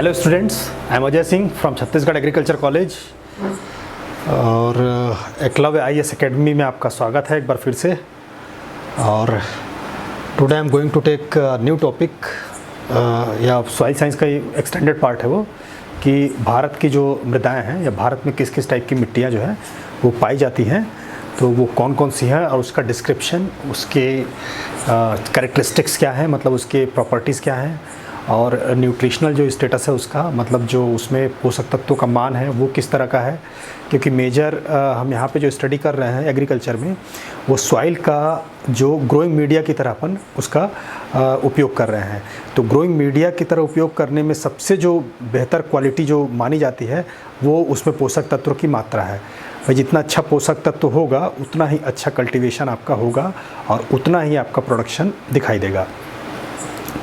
Hello students, I am Ajay Singh from Chhattisgarh agriculture college और Eklavya IAS academy में आपका स्वागत है एक बार फिर से। और today I am going to take new topic या सॉइल साइंस का एक्सटेंडेड पार्ट है वो कि भारत की जो मृदाएं हैं या भारत में किस किस टाइप की मिट्टियाँ जो हैं वो पाई जाती हैं, तो वो कौन कौन सी हैं और उसका डिस्क्रिप्शन, उसके कैरेक्टरिस्टिक्स क्या हैं, मतलब उसके प्रॉपर्टीज़ क्या हैं, और न्यूट्रिशनल जो स्टेटस है उसका, मतलब जो उसमें पोषक तत्वों का मान है वो किस तरह का है। क्योंकि मेजर हम यहाँ पे जो स्टडी कर रहे हैं एग्रीकल्चर में वो सॉइल का जो ग्रोइंग मीडिया की तरह अपन उसका उपयोग कर रहे हैं। तो ग्रोइंग मीडिया की तरह उपयोग करने में सबसे जो बेहतर क्वालिटी जो मानी जाती है वो उसमें पोषक तत्वों की मात्रा है। भाई जितना अच्छा पोषक तत्व होगा उतना ही अच्छा कल्टीवेशन आपका होगा और उतना ही आपका प्रोडक्शन दिखाई देगा।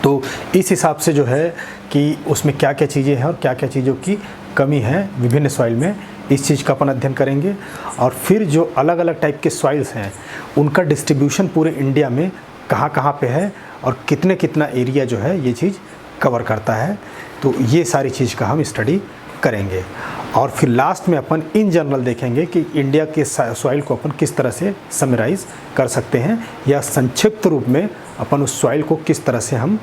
तो इस हिसाब से जो है कि उसमें क्या क्या चीज़ें हैं और क्या क्या चीज़ों की कमी है विभिन्न सॉइल में, इस चीज़ का अपन अध्ययन करेंगे। और फिर जो अलग अलग टाइप के सॉइल्स हैं उनका डिस्ट्रीब्यूशन पूरे इंडिया में कहाँ कहाँ पे है और कितने कितना एरिया जो है ये चीज़ कवर करता है, तो ये सारी चीज़ का हम स्टडी करेंगे। और फिर लास्ट में अपन इन जनरल देखेंगे कि इंडिया के सॉइल को अपन किस तरह से समराइज़ कर सकते हैं या संक्षिप्त रूप में अपन उस सॉइल को किस तरह से हम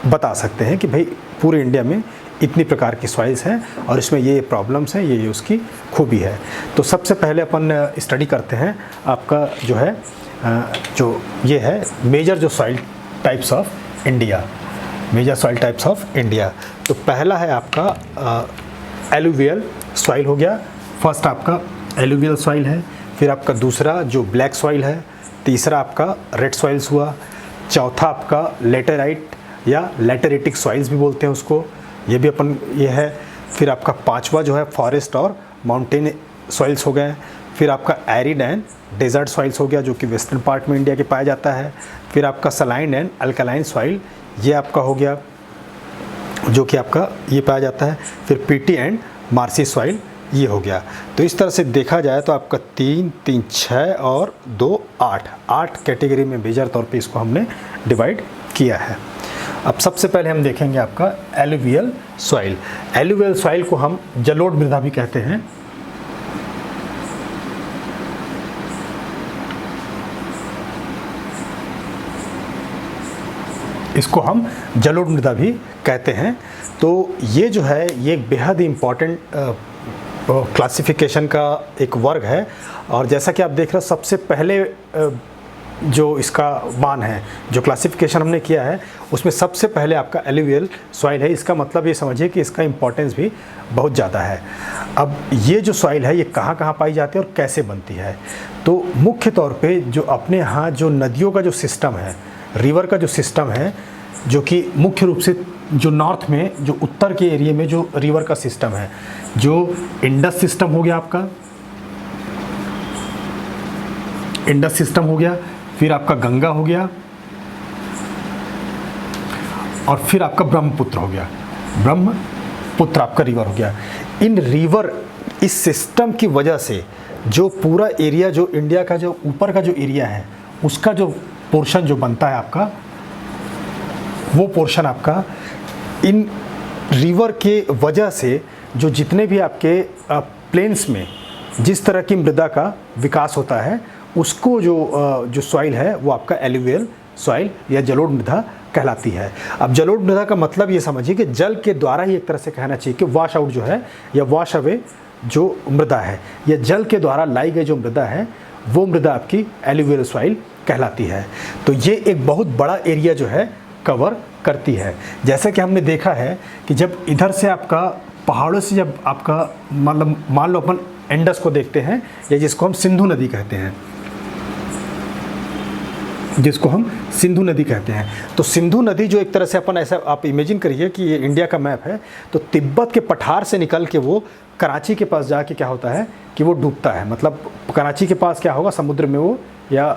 बता सकते हैं कि भाई पूरे इंडिया में इतनी प्रकार की सॉइल्स हैं और इसमें ये प्रॉब्लम्स हैं, ये उसकी खूबी है। तो सबसे पहले अपन स्टडी करते हैं आपका जो है जो ये है मेजर जो soil types of India, major soil types of India. तो पहला है आपका एलुवियल सॉइल हो गया, फर्स्ट आपका एलुवियल सॉइल है। फिर आपका दूसरा जो ब्लैक सॉइल है, तीसरा आपका रेड सॉइल्स हुआ, चौथा आपका लेटेराइट या लेटेरिटिक सॉइल्स भी बोलते हैं उसको, ये भी अपन ये है। फिर आपका पांचवा जो है फॉरेस्ट और माउंटेन सॉइल्स हो गए। फिर आपका एरिड एंड डेजर्ट सॉइल्स हो गया जो कि वेस्टर्न पार्ट में इंडिया के पाया जाता है। फिर आपका सलाइन एंड अल्कलाइन सॉइल ये आपका हो गया जो कि आपका ये पाया जाता है। फिर पीटी एंड मार्सी सॉइल ये हो गया। तो इस तरह से देखा जाए तो आपका 3, 3, 6 और 2, 8 कैटेगरी में मेजर तौर पे इसको हमने डिवाइड किया है। अब सबसे पहले हम देखेंगे आपका एलुवियल सॉइल। एलुवियल सॉइल को हम जलोढ़ मृदा भी कहते हैं। इसको हम जलोढ़ मृदा भी कहते हैं। तो ये जो है ये बेहद ही इम्पॉर्टेंट क्लासिफिकेशन का एक वर्ग है। और जैसा कि आप देख रहे हो सबसे पहले जो इसका मान है, जो क्लासिफिकेशन हमने किया है उसमें सबसे पहले आपका एलुवियल सॉइल है। इसका मतलब ये समझिए कि इसका इम्पोर्टेंस भी बहुत ज़्यादा है। अब ये जो सॉइल है ये कहाँ कहाँ पाई जाती है और कैसे बनती है, तो मुख्य तौर पे जो अपने यहाँ जो नदियों का जो सिस्टम है, रिवर का जो सिस्टम है, जो कि मुख्य रूप से जो नॉर्थ में जो उत्तर के एरिया में जो रिवर का सिस्टम है, जो इंडस सिस्टम हो गया आपका, इंडस सिस्टम हो गया, फिर आपका गंगा हो गया और फिर आपका ब्रह्मपुत्र हो गया, ब्रह्मपुत्र आपका रिवर हो गया। इन रिवर इस सिस्टम की वजह से जो पूरा एरिया जो इंडिया का जो ऊपर का जो एरिया है उसका जो पोर्शन जो बनता है आपका, वो पोर्शन आपका इन रिवर के वजह से जो जितने भी आपके प्लेन्स में जिस तरह की मृदा का विकास होता है उसको जो सॉइल है वो आपका एलुवियल सॉइल या जलोढ़ मृदा कहलाती है। अब जलोढ़ मृदा का मतलब ये समझिए कि जल के द्वारा ही एक तरह से कहना चाहिए कि वॉश आउट जो है या वॉश अवे जो मृदा है या जल के द्वारा लाई गई जो मृदा है वो मृदा आपकी एलुवियल सॉइल कहलाती है। तो ये एक बहुत बड़ा एरिया जो है कवर करती है। जैसा कि हमने देखा है कि जब इधर से आपका पहाड़ों से जब आपका मतलब मान लो अपन इंडस को देखते हैं या जिसको हम सिंधु नदी कहते हैं, जिसको हम सिंधु नदी कहते हैं, तो सिंधु नदी जो एक तरह से अपन ऐसा आप इमेजिन करिए कि ये इंडिया का मैप है, तो तिब्बत के पठार से निकल के वो कराची के पास जाके क्या होता है कि वो डूबता है। मतलब कराची के पास क्या होगा, समुद्र में वो या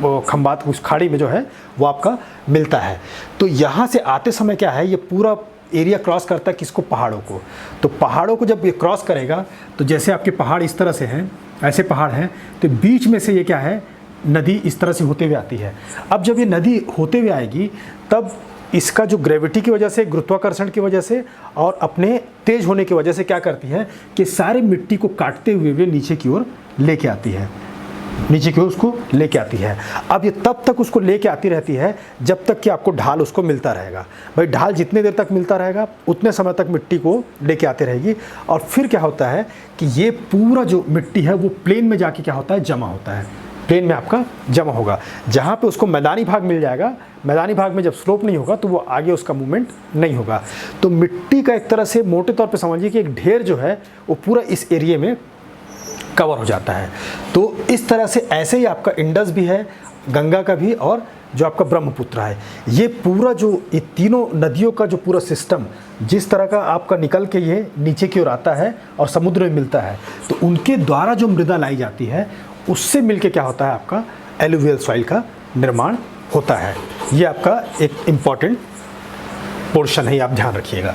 वो खंबात उस खाड़ी में जो है वो आपका मिलता है। तो यहाँ से आते समय क्या है, ये पूरा एरिया क्रॉस करता है किसको, पहाड़ों को। तो पहाड़ों को जब ये क्रॉस करेगा तो जैसे आपके पहाड़ इस तरह से हैं, ऐसे पहाड़ हैं, तो बीच में से ये क्या है, नदी इस तरह से होते हुए आती है। अब जब ये नदी होते हुए आएगी तब इसका जो ग्रेविटी की वजह से, गुरुत्वाकर्षण की वजह से और अपने तेज होने की वजह से क्या करती है कि सारी मिट्टी को काटते हुए वे नीचे की ओर लेके आती है, नीचे की ओर उसको लेके आती है। अब ये तब तक उसको लेके आती रहती है जब तक कि आपको ढाल उसको मिलता रहेगा। भाई ढाल जितने देर तक मिलता रहेगा उतने समय तक मिट्टी को लेके आती रहेगी। और फिर क्या होता है कि ये पूरा जो मिट्टी है वो प्लेन में जाके क्या होता है, जमा होता है। प्लेन में आपका जमा होगा, जहाँ पे उसको मैदानी भाग मिल जाएगा। मैदानी भाग में जब स्लोप नहीं होगा तो वो आगे उसका मूवमेंट नहीं होगा। तो मिट्टी का एक तरह से मोटे तौर पे समझिए कि एक ढेर जो है वो पूरा इस एरिया में कवर हो जाता है। तो इस तरह से ऐसे ही आपका इंडस भी है, गंगा का भी, और जो आपका ब्रह्मपुत्र है, ये पूरा जो ये तीनों नदियों का जो पूरा सिस्टम जिस तरह का आपका निकल के ये नीचे की ओर आता है और समुद्र में मिलता है, तो उनके द्वारा जो मृदा लाई जाती है उससे मिलके क्या होता है, आपका एलुवियल सॉइल का निर्माण होता है। ये आपका एक इम्पॉर्टेंट पोर्शन है, आप ध्यान रखिएगा।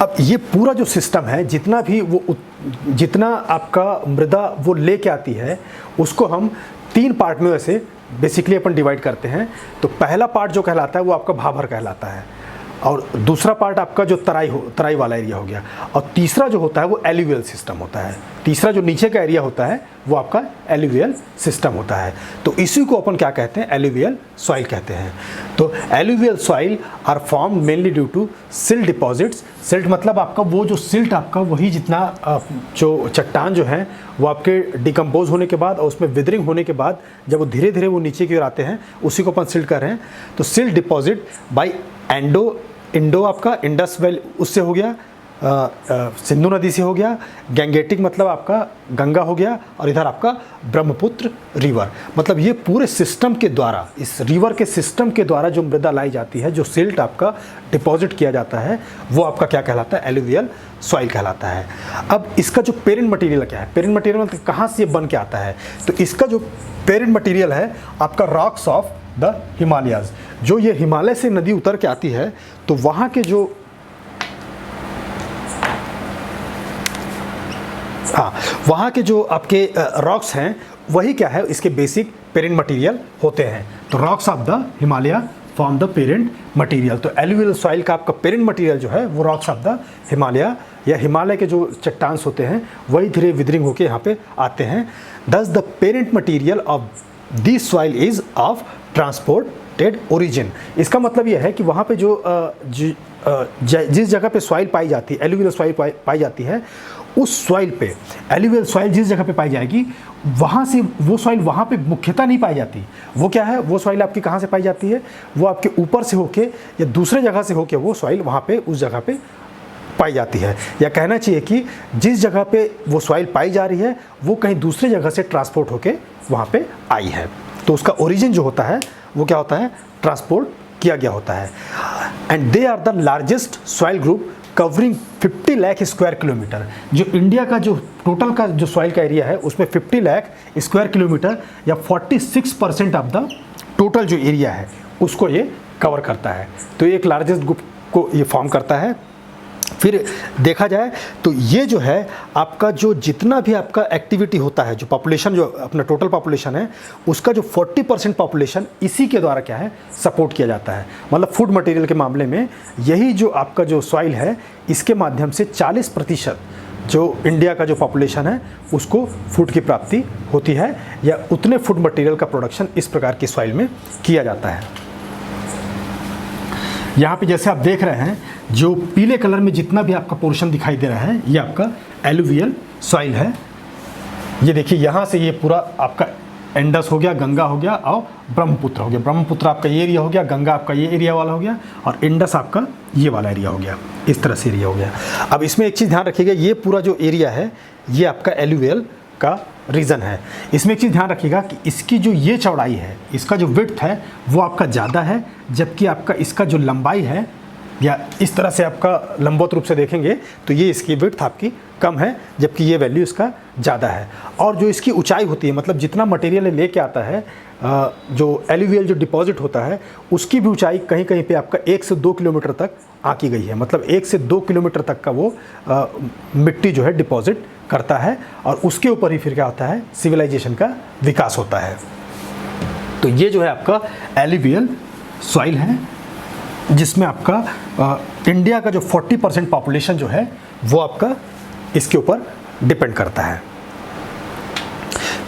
अब ये पूरा जो सिस्टम है, जितना भी वो जितना आपका मृदा वो लेके आती है, उसको हम 3 पार्ट में वैसे बेसिकली अपन डिवाइड करते हैं। तो पहला पार्ट जो कहलाता है वो आपका भाभर कहलाता है, और दूसरा पार्ट आपका जो तराई वाला एरिया हो गया, और तीसरा जो होता है वो एलुवियल सिस्टम होता है। तीसरा जो नीचे का एरिया होता है वो आपका एलुवियल सिस्टम होता है। तो इसी को अपन क्या कहते हैं, एलुवियल सॉइल कहते हैं। तो alluvial soil are formed mainly due to silt deposits. Silt मतलब आपका वो जो सिल्ट आपका वही जितना जो चट्टान जो है वो आपके डिकम्पोज होने के बाद और उसमें विदरिंग होने के बाद जब वो धीरे धीरे वो नीचे की ओर आते हैं, उसी को अपन सिल्ट कर रहे हैं। तो सिल्ट डिपॉजिट बाई इंडो आपका इंडस वैली उससे हो गया, सिंधु नदी से हो गया, गैंगेटिक मतलब आपका गंगा हो गया, और इधर आपका ब्रह्मपुत्र रिवर। मतलब ये पूरे सिस्टम के द्वारा, इस रिवर के सिस्टम के द्वारा जो मृदा लाई जाती है, जो सिल्ट आपका डिपॉजिट किया जाता है, वो आपका क्या कहलाता है, एलुवियल सॉइल कहलाता है। अब इसका जो पेरेंट मटेरियल क्या है, पेरेंट मटेरियल मतलब कहाँ से ये बन के आता है, तो इसका जो पेरेंट मटेरियल है आपका रॉक्स ऑफ द हिमालयाज। जो ये हिमालय से नदी उतर के आती है तो वहाँ के जो वहाँ के जो आपके रॉक्स हैं वही क्या है, इसके बेसिक पेरेंट मटेरियल होते हैं। तो rocks of the Himalaya form the parent material. तो एलुवियल सॉइल का आपका पेरेंट मटेरियल जो है वो रॉक्स ऑफ द हिमालय या हिमालय के जो चट्टान होते हैं वही धीरे विदरिंग होके यहाँ पे आते हैं। दस the parent material of this soil is of transported origin. इसका मतलब यह है कि वहाँ पे जो जिस जगह पे सॉइल पाई जाती है, एलुवियल सॉइल पाई जाती है, उस सॉइल पे एलुवियल सॉइल जिस जगह पे पाई जाएगी वहाँ से वो सॉइल वहाँ पे मुख्यतः नहीं पाई जाती। वो क्या है, वो सॉइल आपकी कहाँ से पाई जाती है, वो आपके ऊपर से होके या दूसरे जगह से होके वो सॉइल वहाँ पे उस जगह पे पाई जाती है। या कहना चाहिए कि जिस जगह पे वो सॉइल पाई जा रही है वो कहीं दूसरी जगह से ट्रांसपोर्ट होके वहाँ पे आई है। तो उसका ओरिजिन जो होता है वो क्या होता है, ट्रांसपोर्ट किया गया होता है। And they are the largest soil group covering 50 lakh square kilometre. जो इंडिया का जो टोटल का जो सॉइल का एरिया है उसमें 50 लाख स्क्वायर किलोमीटर या 46% ऑफ द टोटल जो एरिया है उसको ये कवर करता है। तो ये एक लार्जेस्ट ग्रुप को ये फॉर्म करता है। फिर देखा जाए तो ये जो है आपका जो जितना भी आपका एक्टिविटी होता है, जो पॉपुलेशन जो अपना टोटल पॉपुलेशन है उसका जो 40% पॉपुलेशन इसी के द्वारा क्या है, सपोर्ट किया जाता है। मतलब फूड मटेरियल के मामले में यही जो आपका जो सॉइल है इसके माध्यम से 40% जो इंडिया का जो पॉपुलेशन है उसको फूड की प्राप्ति होती है, या उतने फूड मटेरियल का प्रोडक्शन इस प्रकार की सॉइल में किया जाता है। यहाँ पे जैसे आप देख रहे हैं जो पीले कलर में जितना भी आपका पोर्शन दिखाई दे रहा है ये आपका एलुवियल सॉइल है। ये देखिए यहाँ से ये पूरा आपका इंडस हो गया, गंगा हो गया और ब्रह्मपुत्र हो गया। ब्रह्मपुत्र आपका ये एरिया हो गया, गंगा आपका ये एरिया वाला हो गया और इंडस आपका ये वाला एरिया हो गया। इस तरह से एरिया हो गया। अब इसमें एक चीज़ ध्यान रखिएगा, ये पूरा जो एरिया है ये आपका एलुवियल का रीजन है। इसमें एक चीज़ ध्यान रखिएगा कि इसकी जो ये चौड़ाई है, इसका जो विड्थ है वो आपका ज़्यादा है, जबकि आपका इसका जो लंबाई है या इस तरह से आपका लंबवत रूप से देखेंगे तो ये इसकी विड्थ आपकी कम है, जबकि ये वैल्यू इसका ज़्यादा है। और जो इसकी ऊंचाई होती है, मतलब जितना मटेरियल लेके आता है, जो एलुवियल जो डिपॉजिट होता है उसकी भी ऊंचाई कहीं कहीं पे आपका 1 से 2 किलोमीटर तक आकी गई है। मतलब 1 से 2 किलोमीटर तक का वो मिट्टी जो है डिपॉजिट करता है और उसके ऊपर ही फिर क्या होता है, सिविलाइजेशन का विकास होता है। तो ये जो है आपका एलुवियल सॉइल है जिसमें आपका इंडिया का जो 40% पॉपुलेशन जो है वो आपका इसके ऊपर डिपेंड करता है।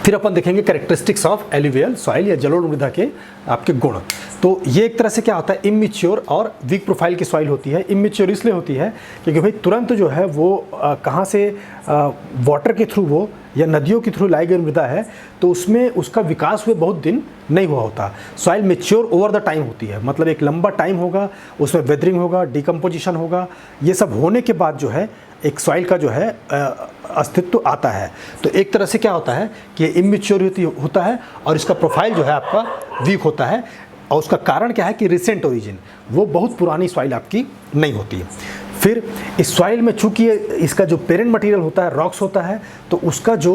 फिर अपन देखेंगे कैरेक्टरिस्टिक्स ऑफ एलुवियल सॉइल या जलोढ़ मृदा के आपके गुण। तो ये एक तरह से क्या होता है, इमैच्योर और वीक प्रोफाइल की सॉइल होती है। इमैच्योर इसलिए होती है क्योंकि भाई तुरंत जो है वो कहाँ से वाटर के थ्रू वो या नदियों के थ्रू लाई गई मृदा है, तो उसमें उसका विकास हुए बहुत दिन नहीं हुआ होता। Soil mature over the time होती है, मतलब एक लंबा टाइम होगा, उसमें वेदरिंग होगा, डिकम्पोजिशन होगा, ये सब होने के बाद जो है एक सॉइल का जो है अस्तित्व आता है। तो एक तरह से क्या होता है कि इमैच्योरिटी होता है और इसका प्रोफाइल जो है आपका वीक होता है। और उसका कारण क्या है कि रिसेंट ओरिजिन, वो बहुत पुरानी सॉइल आपकी नहीं होती। फिर इस सॉइल में चूंकि इसका जो पेरेंट मटेरियल होता है रॉक्स होता है, तो उसका जो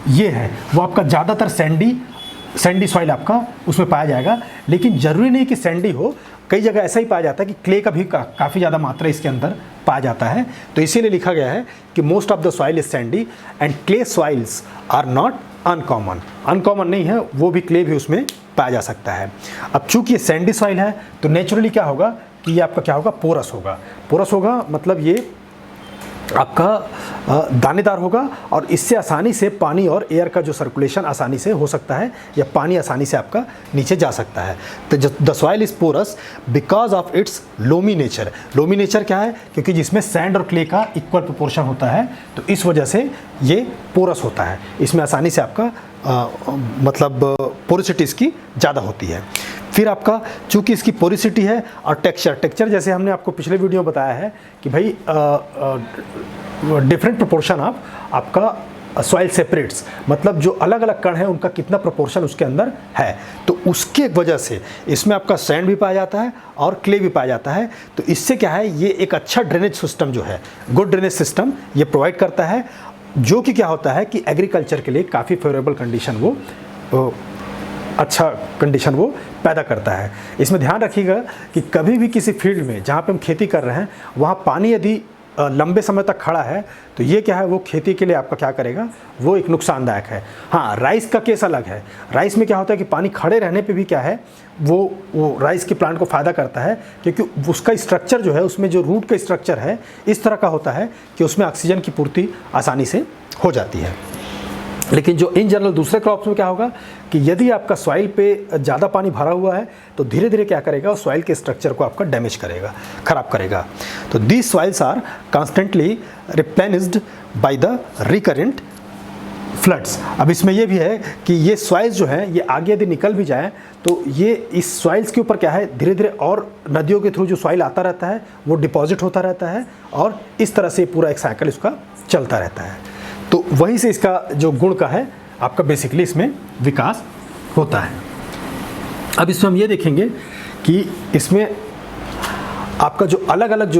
ये है वो आपका ज़्यादातर सैंडी सॉइल आपका उसमें पाया जाएगा। लेकिन ज़रूरी नहीं कि सैंडी हो, कई जगह ऐसा ही पाया जाता है कि क्ले का भी काफ़ी ज़्यादा मात्रा इसके अंदर पाया जाता है। तो इसीलिए लिखा गया है कि most of the soil is sandy and clay soils are not uncommon. Uncommon नहीं है, वो भी क्ले भी उसमें पाया जा सकता है। अब चूंकि ये सैंडी सॉइल है तो नेचुरली क्या होगा कि ये आपका क्या होगा, पोरस होगा। पोरस होगा मतलब ये आपका दानेदार होगा और इससे आसानी से पानी और एयर का जो सर्कुलेशन आसानी से हो सकता है या पानी आसानी से आपका नीचे जा सकता है। तो the soil is porous because of its loamy nature. Loamy nature क्या है, क्योंकि जिसमें सैंड और क्ले का इक्वल प्रोपोर्शन होता है, तो इस वजह से ये पोरस होता है। इसमें आसानी से आपका मतलब पोरोसिटी इसकी ज़्यादा होती है। फिर आपका चूंकि इसकी पोरिसिटी है और टेक्सचर जैसे हमने आपको पिछले वीडियो में बताया है कि भाई डिफरेंट प्रोपोर्शन ऑफ आपका सॉइल सेपरेट्स, मतलब जो अलग अलग कण हैं उनका कितना प्रोपोर्शन उसके अंदर है, तो उसके वजह से इसमें आपका सैंड भी पाया जाता है और क्ले भी पाया जाता है। तो इससे क्या है, ये एक अच्छा ड्रेनेज सिस्टम जो है, गुड ड्रेनेज सिस्टम ये प्रोवाइड करता है, जो कि क्या होता है कि एग्रीकल्चर के लिए काफ़ी फेवरेबल कंडीशन वो अच्छा कंडीशन वो पैदा करता है। इसमें ध्यान रखिएगा कि कभी भी किसी फील्ड में जहाँ पे हम खेती कर रहे हैं वहाँ पानी यदि लंबे समय तक खड़ा है तो ये क्या है, वो खेती के लिए आपका क्या करेगा, वो एक नुकसानदायक है। हाँ, राइस का केस अलग है। राइस में क्या होता है कि पानी खड़े रहने पे भी क्या है, वो राइस के प्लांट को फ़ायदा करता है, क्योंकि उसका स्ट्रक्चर जो है, उसमें जो रूट का स्ट्रक्चर है इस तरह का होता है कि उसमें ऑक्सीजन की पूर्ति आसानी से हो जाती है। लेकिन जो इन जनरल दूसरे क्रॉप्स में क्या होगा कि यदि आपका सॉइल पे ज़्यादा पानी भरा हुआ है तो धीरे धीरे क्या करेगा, सॉइल के स्ट्रक्चर को आपका डैमेज करेगा, ख़राब करेगा। तो these soils are constantly replenished by the recurrent floods. अब इसमें ये भी है कि ये सॉइल्स जो है ये आगे यदि निकल भी जाए तो ये इस सॉइल्स के ऊपर क्या है, धीरे धीरे और नदियों के थ्रू जो सॉइल आता रहता है वो डिपॉजिट होता रहता है और इस तरह से पूरा एक साइकिल इसका चलता रहता है। तो वहीं से इसका जो गुण का है आपका बेसिकली इसमें विकास होता है। अब इसमें हम ये देखेंगे कि इसमें आपका जो अलग अलग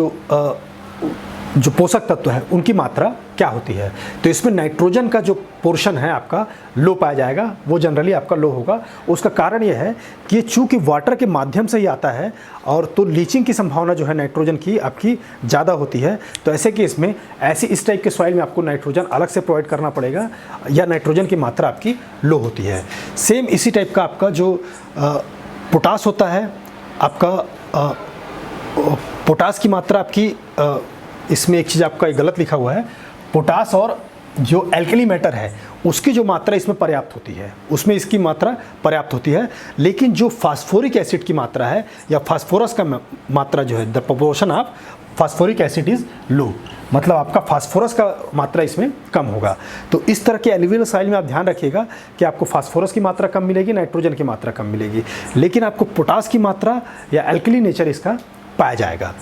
जो पोषक तत्व है उनकी मात्रा क्या होती है। तो इसमें नाइट्रोजन का जो पोर्शन है आपका लो पाया जाएगा, वो जनरली आपका लो होगा। उसका कारण ये है कि ये चूँकि वाटर के माध्यम से ही आता है और तो लीचिंग की संभावना जो है नाइट्रोजन की आपकी ज़्यादा होती है। तो ऐसे कि इसमें इस टाइप के सॉइल में आपको नाइट्रोजन अलग से प्रोवाइड करना पड़ेगा या नाइट्रोजन की मात्रा आपकी लो होती है। सेम इसी टाइप का आपका जो पोटास होता है, आपका पोटास की मात्रा आपकी इसमें एक चीज़ आपका गलत लिखा हुआ है, पोटास और जो एल्कली मैटर है उसकी जो मात्रा इसमें पर्याप्त होती है, उसमें इसकी मात्रा पर्याप्त होती है। लेकिन जो फास्फोरिक एसिड की मात्रा है या फास्फोरस का मात्रा जो है, the proportion of phosphoric acid is low, मतलब आपका फास्फोरस का मात्रा इसमें कम होगा। तो इस तरह के एलुवियल सॉइल में आप ध्यान रखिएगा कि आपको फास्फोरस की मात्रा कम मिलेगी, नाइट्रोजन की मात्रा कम मिलेगी, लेकिन आपको पोटास की मात्रा या एल्कली नेचर इसका पाया जाएगा।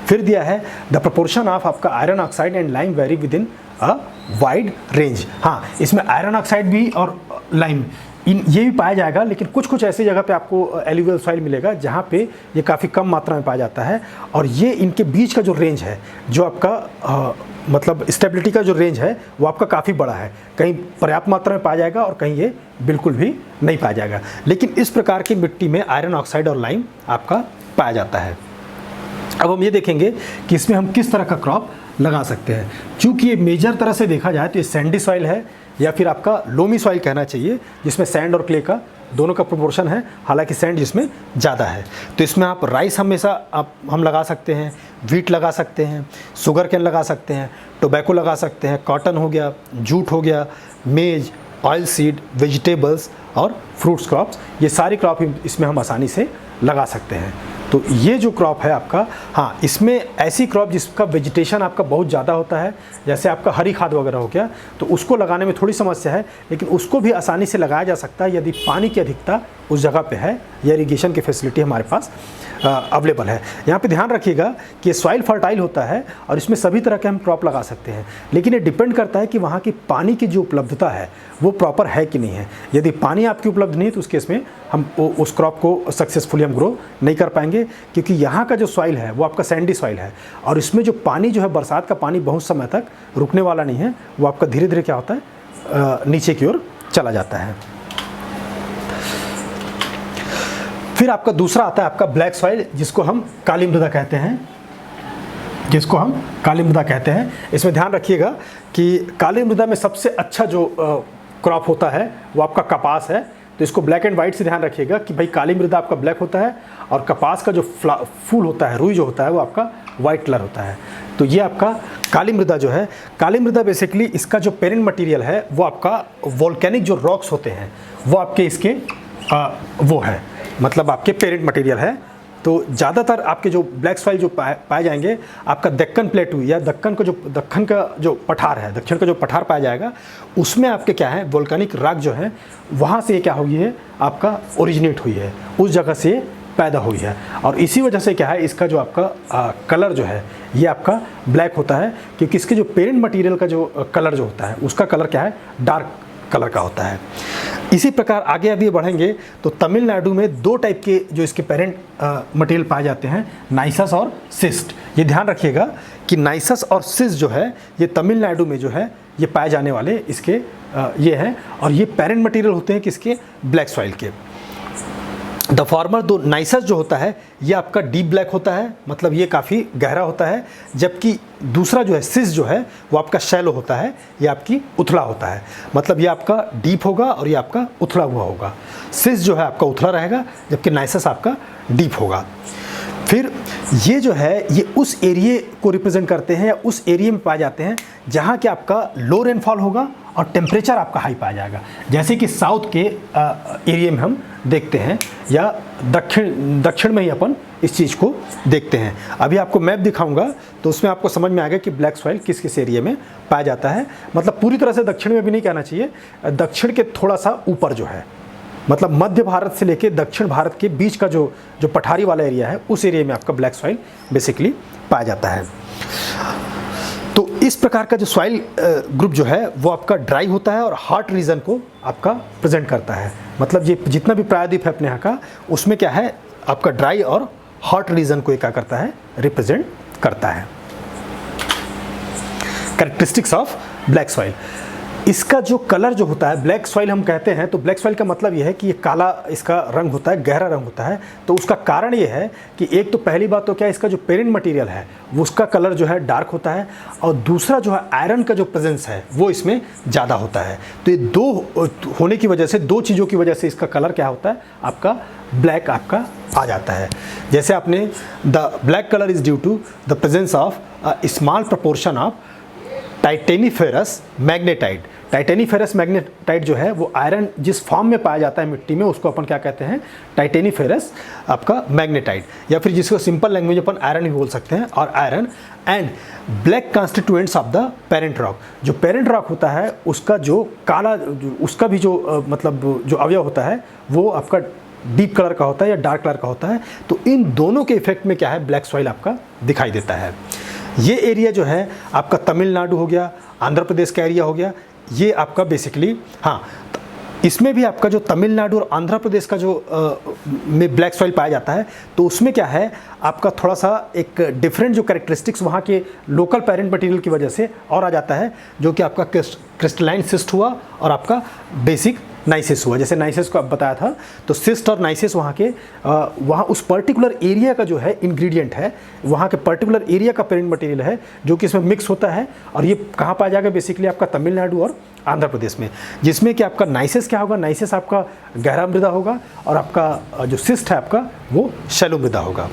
फिर दिया है द प्रोपोर्शन ऑफ आपका iron oxide and lime very with in a wide range. हाँ, इसमें आयरन ऑक्साइड भी और लाइम ये भी पाया जाएगा, लेकिन कुछ ऐसी जगह पे आपको एलुवियल सॉइल मिलेगा जहाँ पे ये काफ़ी कम मात्रा में पाया जाता है। और ये इनके बीच का जो रेंज है, जो आपका मतलब स्टेबिलिटी का जो रेंज है वो आपका काफ़ी बड़ा है, कहीं पर्याप्त मात्रा में पाया जाएगा और कहीं ये बिल्कुल भी नहीं पाया जाएगा। लेकिन इस प्रकार की मिट्टी में आयरन ऑक्साइड और लाइम आपका पाया जाता है। अब हम ये देखेंगे कि इसमें हम किस तरह का क्रॉप लगा सकते हैं। चूँकि ये मेजर तरह से देखा जाए तो ये सैंडी सॉइल है, या फिर आपका लोमी सॉइल कहना चाहिए, जिसमें सैंड और क्ले का दोनों का प्रोपोर्शन है, हालांकि सैंड जिसमें ज़्यादा है। तो इसमें आप राइस हमेशा हम लगा सकते हैं, वीट लगा सकते हैं, शुगर कैन लगा सकते हैं, टोबैको लगा सकते हैं, कॉटन हो गया, जूट हो गया, मेज, ऑयल सीड, वेजिटेबल्स और फ्रूट्स क्रॉप्स, ये सारी क्रॉप इसमें हम आसानी से लगा सकते हैं। तो ये जो क्रॉप है आपका, हाँ, इसमें ऐसी क्रॉप जिसका वेजिटेशन आपका बहुत ज़्यादा होता है, जैसे आपका हरी खाद वगैरह हो गया, तो उसको लगाने में थोड़ी समस्या है, लेकिन उसको भी आसानी से लगाया जा सकता है यदि पानी की अधिकता उस जगह पे है या इरिगेशन की फैसिलिटी हमारे पास अवेलेबल है। यहाँ पे ध्यान रखिएगा कि सॉइल फर्टाइल होता है और इसमें सभी तरह के हम क्रॉप लगा सकते हैं, लेकिन ये डिपेंड करता है कि वहाँ की पानी की जो उपलब्धता है वो प्रॉपर है कि नहीं है। यदि पानी आपकी उपलब्ध नहीं है तो उस केस में हम उस क्रॉप को सक्सेसफुली हम ग्रो नहीं कर पाएंगे, क्योंकि यहाँ का जो सॉइल है वो आपका सैंडी सॉइल है और इसमें जो पानी जो है, बरसात का पानी बहुत समय तक रुकने वाला नहीं है, वो आपका धीरे धीरे क्या होता है, नीचे की ओर चला जाता है। फिर आपका दूसरा आता है आपका ब्लैक सॉइल, जिसको हम काली मृदा कहते हैं, इसमें ध्यान रखिएगा कि काली मृदा में सबसे अच्छा जो क्रॉप होता है वो आपका कपास है। तो इसको ब्लैक एंड वाइट से ध्यान रखिएगा कि भाई काली मृदा आपका ब्लैक होता है और कपास का जो फूल होता है, रुई जो होता है, वो आपका वाइट कलर होता है। तो ये आपका काली मृदा जो है, काली मृदा बेसिकली इसका जो पेरेंट मटेरियल है वो आपका वोल्केनिक जो रॉक्स होते हैं वो आपके इसके वो है, मतलब आपके पेरेंट मटेरियल है। तो ज़्यादातर आपके जो ब्लैक सॉइल जो पाए जाएंगे, आपका दक्कन प्लेटू या दक्कन का जो पठार है, दक्षिण का जो पठार पाया जाएगा, उसमें आपके क्या है, वोल्केनिक रॉक जो है वहाँ से ये क्या हुई है, आपका ओरिजिनेट हुई है, उस जगह से पैदा हुई है। और इसी वजह से क्या है, इसका जो आपका कलर जो है ये आपका ब्लैक होता है, क्योंकि इसके जो पेरेंट मटेरियल का जो कलर जो होता है उसका कलर क्या है, डार्क कलर का होता है। इसी प्रकार आगे अभी बढ़ेंगे तो तमिलनाडु में दो टाइप के जो इसके पेरेंट मटेरियल पाए जाते हैं, नाइसस और सिस्ट। ये ध्यान रखिएगा कि नाइसस और सिस्ट जो है ये तमिलनाडु में जो है ये पाए जाने वाले इसके ये हैं, और ये पेरेंट मटेरियल होते हैं किसके, ब्लैक सॉइल के। द फॉर्मर दो नाइसस जो होता है ये आपका डीप ब्लैक होता है, मतलब ये काफ़ी गहरा होता है, जबकि दूसरा जो है सिस जो है वो आपका शैलो होता है, ये आपकी उथला होता है, मतलब ये आपका डीप होगा और ये आपका उथला हुआ होगा। सिस जो है आपका उथला रहेगा, जबकि नाइसस आपका डीप होगा। फिर ये जो है ये उस एरिए को रिप्रेजेंट करते हैं या उस एरिया में पाए जाते हैं जहाँ कि आपका लो रेनफॉल होगा और टेम्परेचर आपका हाई पाया जाएगा, जैसे कि साउथ के एरिया में हम देखते हैं, या दक्षिण में ही अपन इस चीज़ को देखते हैं। अभी आपको मैप दिखाऊंगा तो उसमें आपको समझ में आएगा कि ब्लैक सॉइल किस किस एरिया में पाया जाता है। मतलब पूरी तरह से दक्षिण में भी नहीं कहना चाहिए, दक्षिण के थोड़ा सा ऊपर जो है, मतलब मध्य भारत से लेके दक्षिण भारत के बीच का जो पठारी वाला एरिया है उस एरिया में आपका ब्लैक सॉइल बेसिकली पाया जाता है। तो इस प्रकार का जो सॉइल ग्रुप जो है वो आपका ड्राई होता है और हॉट रीजन को आपका प्रेजेंट करता है। मतलब ये जितना भी प्रायद्वीप है अपने यहाँ का, उसमें क्या है, आपका ड्राई और हॉट रीजन को क्या करता है, रिप्रेजेंट करता है। कैरेक्टरिस्टिक्स ऑफ ब्लैक सॉइल, इसका जो कलर जो होता है, ब्लैक सॉइल हम कहते हैं, तो ब्लैक सॉइल का मतलब ये है कि ये काला इसका रंग होता है, गहरा रंग होता है। तो उसका कारण ये है कि एक तो पहली बात तो क्या, इसका जो पेरेंट मटेरियल है वो उसका कलर जो है डार्क होता है, और दूसरा जो है आयरन का जो प्रेजेंस है वो इसमें ज़्यादा होता है। तो ये दो होने की वजह से, दो चीज़ों की वजह से इसका कलर क्या होता है, आपका ब्लैक आपका आ जाता है। जैसे आपने the black colour is due to the presence of small proportion of titaniferous magnetite. Titaniferous magnetite जो है वो आयरन जिस फॉर्म में पाया जाता है मिट्टी में, उसको अपन क्या कहते हैं, टाइटेनिफेरस आपका मैग्नेटाइट, या फिर जिसको सिंपल लैंग्वेज अपन आयरन भी बोल सकते हैं। और iron and black constituents of the parent rock, जो पेरेंट रॉक होता है उसका जो काला, उसका भी जो मतलब जो अवयव होता है वो आपका डीप कलर का होता है या डार्क कलर का होता है। तो इन दोनों के इफेक्ट में क्या है, ब्लैक सॉइल आपका दिखाई देता है। ये एरिया जो है आपका तमिलनाडु हो गया, आंध्र प्रदेश का एरिया हो गया, ये आपका बेसिकली, हाँ, इसमें भी आपका जो तमिलनाडु और आंध्र प्रदेश का जो में ब्लैक सॉइल पाया जाता है, तो उसमें क्या है, आपका थोड़ा सा एक डिफरेंट जो कैरेक्टरिस्टिक्स वहाँ के लोकल पेरेंट मटेरियल की वजह से और आ जाता है, जो कि आपका क्रिस्टलाइन सिस्ट हुआ और आपका बेसिक नाइसिस हुआ। जैसे नाइसिस को अब बताया था, तो सिस्ट और नाइसिस वहाँ के वहाँ उस पर्टिकुलर एरिया का जो है इंग्रेडिएंट है, वहाँ के पर्टिकुलर एरिया का पेरेंट मटेरियल है जो कि इसमें मिक्स होता है। और ये कहाँ पाया जाएगा? बेसिकली आपका तमिलनाडु और आंध्र प्रदेश में, जिसमें कि आपका नाइसिस क्या होगा? नाइसिस आपका गहरा मृदा होगा और आपका जो सिस्ट है आपका वो शैलो मृदा होगा।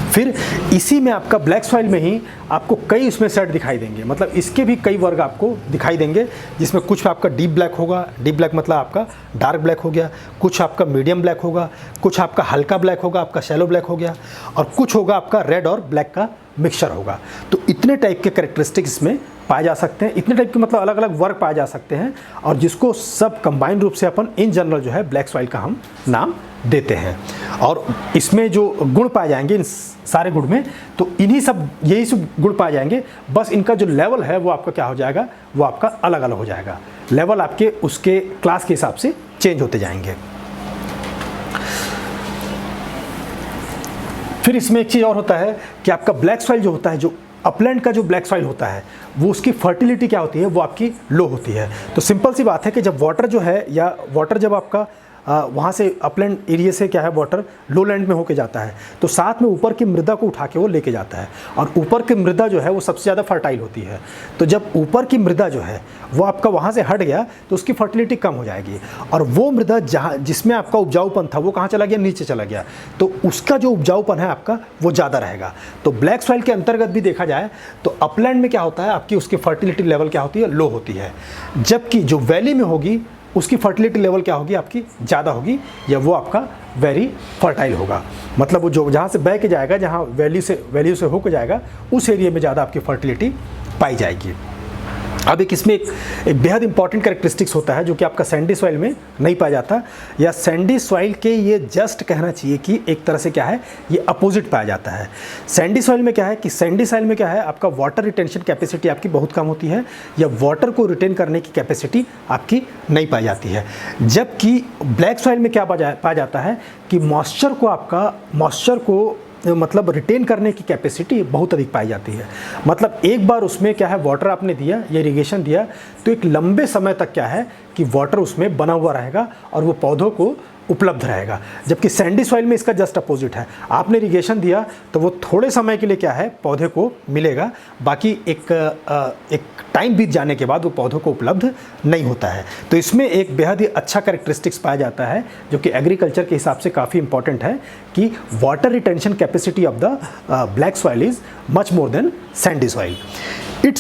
फिर इसी में आपका ब्लैक सॉइल में ही आपको कई उसमें सेट दिखाई देंगे, मतलब इसके भी कई वर्ग आपको दिखाई देंगे, जिसमें कुछ आपका डीप ब्लैक होगा, डीप ब्लैक मतलब आपका डार्क ब्लैक हो गया, कुछ आपका मीडियम ब्लैक होगा, कुछ आपका हल्का ब्लैक होगा, आपका शैलो ब्लैक हो गया, और कुछ होगा आपका रेड और ब्लैक का मिक्सचर होगा। तो इतने टाइप के कैरेक्टरिस्टिक्स में पाए जा सकते हैं, इतने टाइप के मतलब अलग अलग वर्ग पाए जा सकते हैं, और जिसको सब कंबाइंड रूप से अपन इन जनरल जो है ब्लैक सॉइल का हम नाम देते हैं। और इसमें जो गुण पाए जाएंगे इन सारे गुण में, तो इन्हीं सब यही सब गुण पाए जाएंगे, बस इनका जो लेवल है वो आपका क्या हो जाएगा? वो आपका अलग अलग हो जाएगा। लेवल आपके उसके क्लास के हिसाब से चेंज होते जाएंगे। फिर इसमें एक चीज़ और होता है कि आपका ब्लैक सॉइल जो होता है, जो अपलैंड का जो ब्लैक सॉइल होता है, वो उसकी फर्टिलिटी क्या होती है? वो आपकी लो होती है। तो सिंपल सी बात है कि जब वाटर जो है, या वाटर जब आपका वहाँ से अपलैंड एरिया से क्या है वाटर लोलैंड में होके जाता है, तो साथ में ऊपर की मृदा को उठा के वो लेके जाता है, और ऊपर की मृदा जो है वो सबसे ज़्यादा फर्टाइल होती है। तो जब ऊपर की मृदा जो है वो आपका वहाँ से हट गया तो उसकी फर्टिलिटी कम हो जाएगी, और वो मृदा जहाँ जिसमें आपका उपजाऊपन था वो कहाँ चला गया? नीचे चला गया, तो उसका जो उपजाऊपन है आपका वो ज़्यादा रहेगा। तो ब्लैक सॉइल के अंतर्गत भी देखा जाए तो अपलैंड में क्या होता है? आपकी उसकी फर्टिलिटी लेवल क्या होती है? लो होती है, जबकि जो वैली में होगी उसकी फर्टिलिटी लेवल क्या होगी? आपकी ज़्यादा होगी, या वो आपका वेरी फर्टाइल होगा। मतलब वो जो जहाँ से बह के जाएगा, जहाँ वैल्यू से होकर जाएगा, उस एरिया में ज़्यादा आपकी फर्टिलिटी पाई जाएगी। अब एक इसमें एक बेहद इंपॉर्टेंट कैरेक्टरिस्टिक्स होता है जो कि आपका सैंडी सॉइल में नहीं पाया जाता, या सैंडी सॉइल के ये जस्ट कहना चाहिए कि एक तरह से क्या है, ये अपोजिट पाया जाता है। सैंडी सॉइल में क्या है कि सैंडी सॉइल में क्या है, आपका वाटर रिटेंशन कैपेसिटी आपकी बहुत कम होती है, या वाटर को रिटेन करने की कैपेसिटी आपकी नहीं पाई जाती है। जबकि ब्लैक सॉइल में क्या पाया जाता है कि मॉइस्चर को मतलब रिटेन करने की कैपेसिटी बहुत अधिक पाई जाती है। मतलब एक बार उसमें क्या है वाटर आपने दिया या इरिगेशन दिया, तो एक लंबे समय तक क्या है कि वाटर उसमें बना हुआ रहेगा और वो पौधों को उपलब्ध रहेगा। जबकि सैंडी सॉइल में इसका जस्ट अपोजिट है, आपने इरिगेशन दिया तो वो थोड़े समय के लिए क्या है पौधे को मिलेगा, बाकी एक टाइम बीत जाने के बाद वो पौधों को उपलब्ध नहीं होता है। तो इसमें एक बेहद ही अच्छा कैरेक्टरिस्टिक्स पाया जाता है जो कि एग्रीकल्चर के हिसाब से काफ़ी इंपॉर्टेंट है, कि water retention capacity of the black soil is much more than Sandy soil. It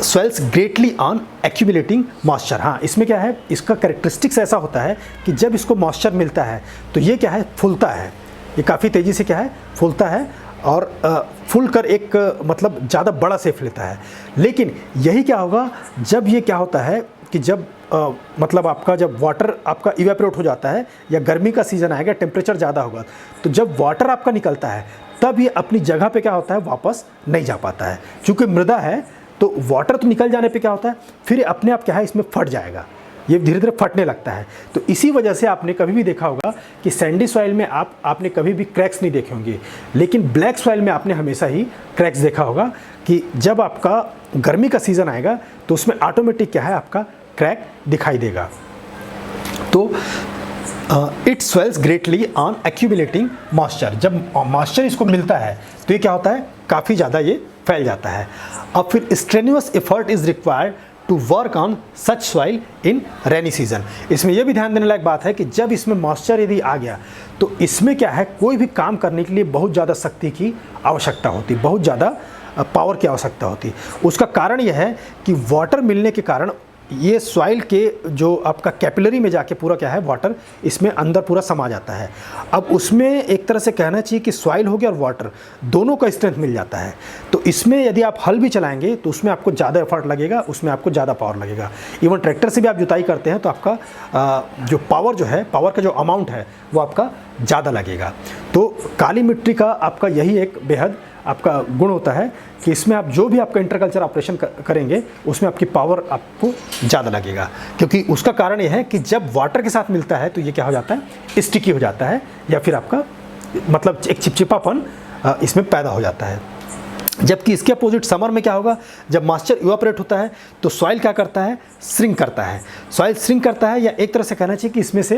swells greatly on accumulating moisture। हाँ, इसमें क्या है, इसका कैरेक्टरिस्टिक्स ऐसा होता है कि जब इसको मॉइस्चर मिलता है तो ये क्या है, फूलता है, ये काफ़ी तेज़ी से क्या है, फूलता है, और फूल कर एक मतलब ज़्यादा बड़ा शेप लेता है। लेकिन यही क्या होगा, जब ये क्या होता है कि जब मतलब आपका जब वाटर आपका इवेपोरेट हो जाता है, या गर्मी का सीज़न आएगा, टेम्परेचर ज़्यादा होगा, तो जब वाटर आपका निकलता है तब ये अपनी जगह पे क्या होता है, वापस नहीं जा पाता है। चूँकि मृदा है तो वाटर तो निकल जाने पे क्या होता है, फिर अपने आप क्या है इसमें फट जाएगा, ये धीरे धीरे फटने लगता है। तो इसी वजह से आपने कभी भी देखा होगा कि सैंडी सॉइल में आपने कभी भी क्रैक्स नहीं देखे होंगे, लेकिन ब्लैक सॉइल में आपने हमेशा ही क्रैक्स देखा होगा कि जब आपका गर्मी का सीज़न आएगा तो उसमें ऑटोमेटिक क्या है आपका क्रैक दिखाई देगा। तो it swells greatly on accumulating moisture. जब मॉइस्चर इसको मिलता है तो ये क्या होता है, काफ़ी ज़्यादा ये फैल जाता है। अब फिर strenuous effort is required to work on such soil in rainy season. इसमें यह भी ध्यान देने लायक बात है कि जब इसमें मॉइस्चर यदि आ गया तो इसमें क्या है, कोई भी काम करने के लिए बहुत ज़्यादा शक्ति की आवश्यकता होती, बहुत ज़्यादा पावर की आवश्यकता होती। उसका कारण यह है कि वाटर मिलने के कारण ये सॉइल के जो आपका कैपिलरी में जाके पूरा क्या है वाटर इसमें अंदर पूरा समा जाता है। अब उसमें एक तरह से कहना चाहिए कि सॉइल हो गया और वाटर दोनों का स्ट्रेंथ मिल जाता है। तो इसमें यदि आप हल भी चलाएंगे तो उसमें आपको ज़्यादा एफर्ट लगेगा, उसमें आपको ज़्यादा पावर लगेगा। इवन ट्रैक्टर से भी आप जुताई करते हैं तो आपका जो पावर जो है, पावर का जो अमाउंट है वो आपका ज़्यादा लगेगा। तो काली मिट्टी का आपका यही एक बेहद आपका गुण होता है कि इसमें आप जो भी आपका इंटरकल्चर ऑपरेशन करेंगे उसमें आपकी पावर आपको ज़्यादा लगेगा, क्योंकि उसका कारण यह है कि जब वाटर के साथ मिलता है तो ये क्या हो जाता है, स्टिकी हो जाता है, या फिर आपका मतलब एक चिपचिपापन इसमें पैदा हो जाता है। जबकि इसके अपोजिट समर में क्या होगा, जब मॉइस्चर इवापोरेट होता है तो सॉइल क्या करता है, श्रिंक करता है। सॉइल श्रिंक करता है, या एक तरह से कहना चाहिए कि इसमें से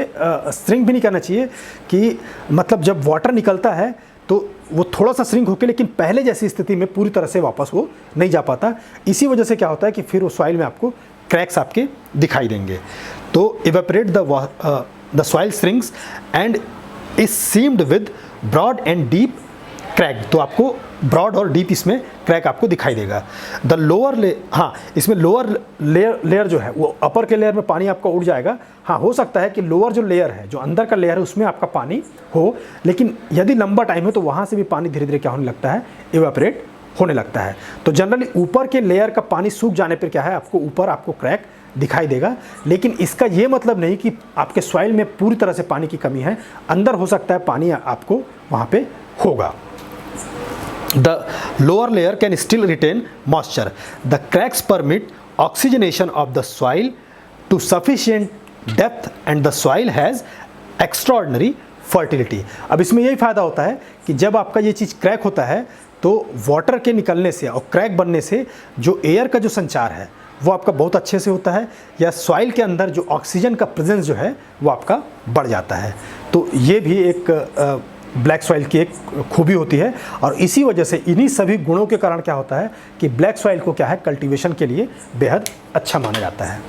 श्रिंक भी नहीं करना चाहिए कि मतलब जब वाटर निकलता है तो वो थोड़ा सा श्रिंक होकर लेकिन पहले जैसी स्थिति में पूरी तरह से वापस वो नहीं जा पाता। इसी वजह से क्या होता है कि फिर वो सॉइल में आपको क्रैक्स आपके दिखाई देंगे। तो evaporate the soil shrinks and is seamed with broad and deep crack. तो आपको ब्रॉड और डीप इसमें क्रैक आपको दिखाई देगा। द लोअर इसमें लोअर लेयर जो है वो अपर के लेयर में पानी आपका उड़ जाएगा। हाँ, हो सकता है कि लोअर जो लेयर है, जो अंदर का लेयर है, उसमें आपका पानी हो, लेकिन यदि लंबा टाइम है तो वहाँ से भी पानी धीरे धीरे क्या होने लगता है, इवेपोरेट होने लगता है। तो जनरली ऊपर के लेयर का पानी सूख जाने पर क्या है, आपको ऊपर आपको क्रैक दिखाई देगा। लेकिन इसका ये मतलब नहीं कि आपके सॉइल में पूरी तरह से पानी की कमी है, अंदर हो सकता है पानी आपको वहाँ पे होगा। The lower layer can still retain moisture. The cracks permit oxygenation of the soil to sufficient depth and the soil has extraordinary fertility. अब इसमें यही फ़ायदा होता है कि जब आपका ये चीज़ क्रैक होता है तो वाटर के निकलने से और क्रैक बनने से जो एयर का जो संचार है वो आपका बहुत अच्छे से होता है, या सॉइल के अंदर जो ऑक्सीजन का प्रेजेंस जो है वो आपका बढ़ जाता है। तो ये भी एक ब्लैक सॉइल की एक खूबी होती है, और इसी वजह से इन्हीं सभी गुणों के कारण क्या होता है कि ब्लैक सॉइल को क्या है, कल्टीवेशन के लिए बेहद अच्छा माना जाता है।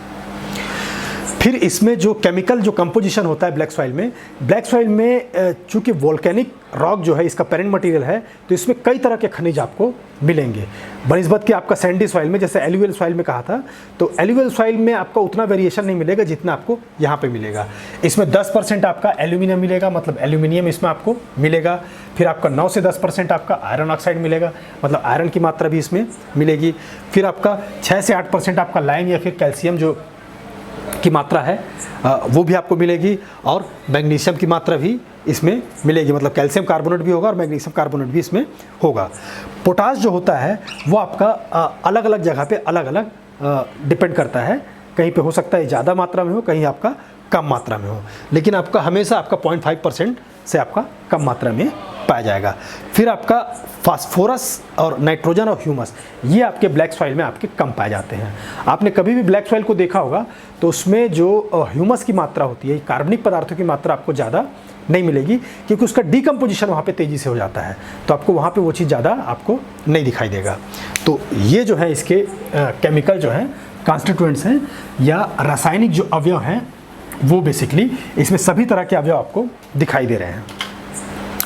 फिर इसमें जो केमिकल जो कंपोजिशन होता है ब्लैक सॉइल में चूँकि वोल्केनिक रॉक जो है इसका पेरेंट मटेरियल है, तो इसमें कई तरह के खनिज आपको मिलेंगे बनिस्बत कि आपका सैंडी सॉइल में। जैसे एलुवियल सॉइल में कहा था, तो एलुवियल सॉइल में आपका उतना वेरिएशन नहीं मिलेगा जितना आपको यहाँ पे मिलेगा। इसमें 10% आपका एल्यूमिनियम मिलेगा, मतलब एल्यूमिनियम इसमें आपको मिलेगा। फिर आपका 9 से 10% आपका आयरन ऑक्साइड मिलेगा, मतलब आयरन की मात्रा भी इसमें मिलेगी। फिर आपका 6 से 8% आपका लाइम या फिर कैल्शियम जो की मात्रा है वो भी आपको मिलेगी, और मैग्नीशियम की मात्रा भी इसमें मिलेगी, मतलब कैल्शियम कार्बोनेट भी होगा और मैग्नीशियम कार्बोनेट भी इसमें होगा। पोटाश जो होता है वो आपका अलग अलग जगह पे अलग अलग डिपेंड करता है, कहीं पे हो सकता है ज़्यादा मात्रा में हो, कहीं आपका कम मात्रा में हो, लेकिन आपका हमेशा आपका 0.5% से आपका कम मात्रा में पाया जाएगा। फिर आपका फास्फोरस और नाइट्रोजन और ह्यूमस, ये आपके ब्लैक सॉइल में आपके कम पाए जाते हैं। आपने कभी भी ब्लैक सॉइल को देखा होगा तो उसमें जो ह्यूमस की मात्रा होती है, कार्बनिक पदार्थों की मात्रा आपको ज़्यादा नहीं मिलेगी, क्योंकि उसका डीकम्पोजिशन वहाँ पे तेज़ी से हो जाता है, तो आपको वहाँ पे वो चीज़ ज़्यादा आपको नहीं दिखाई देगा। तो ये जो है इसके केमिकल जो हैं कॉन्स्टिट्यूएंट्स हैं या रासायनिक जो अवयव हैं, वो बेसिकली इसमें सभी तरह के अवयव आपको दिखाई दे रहे हैं।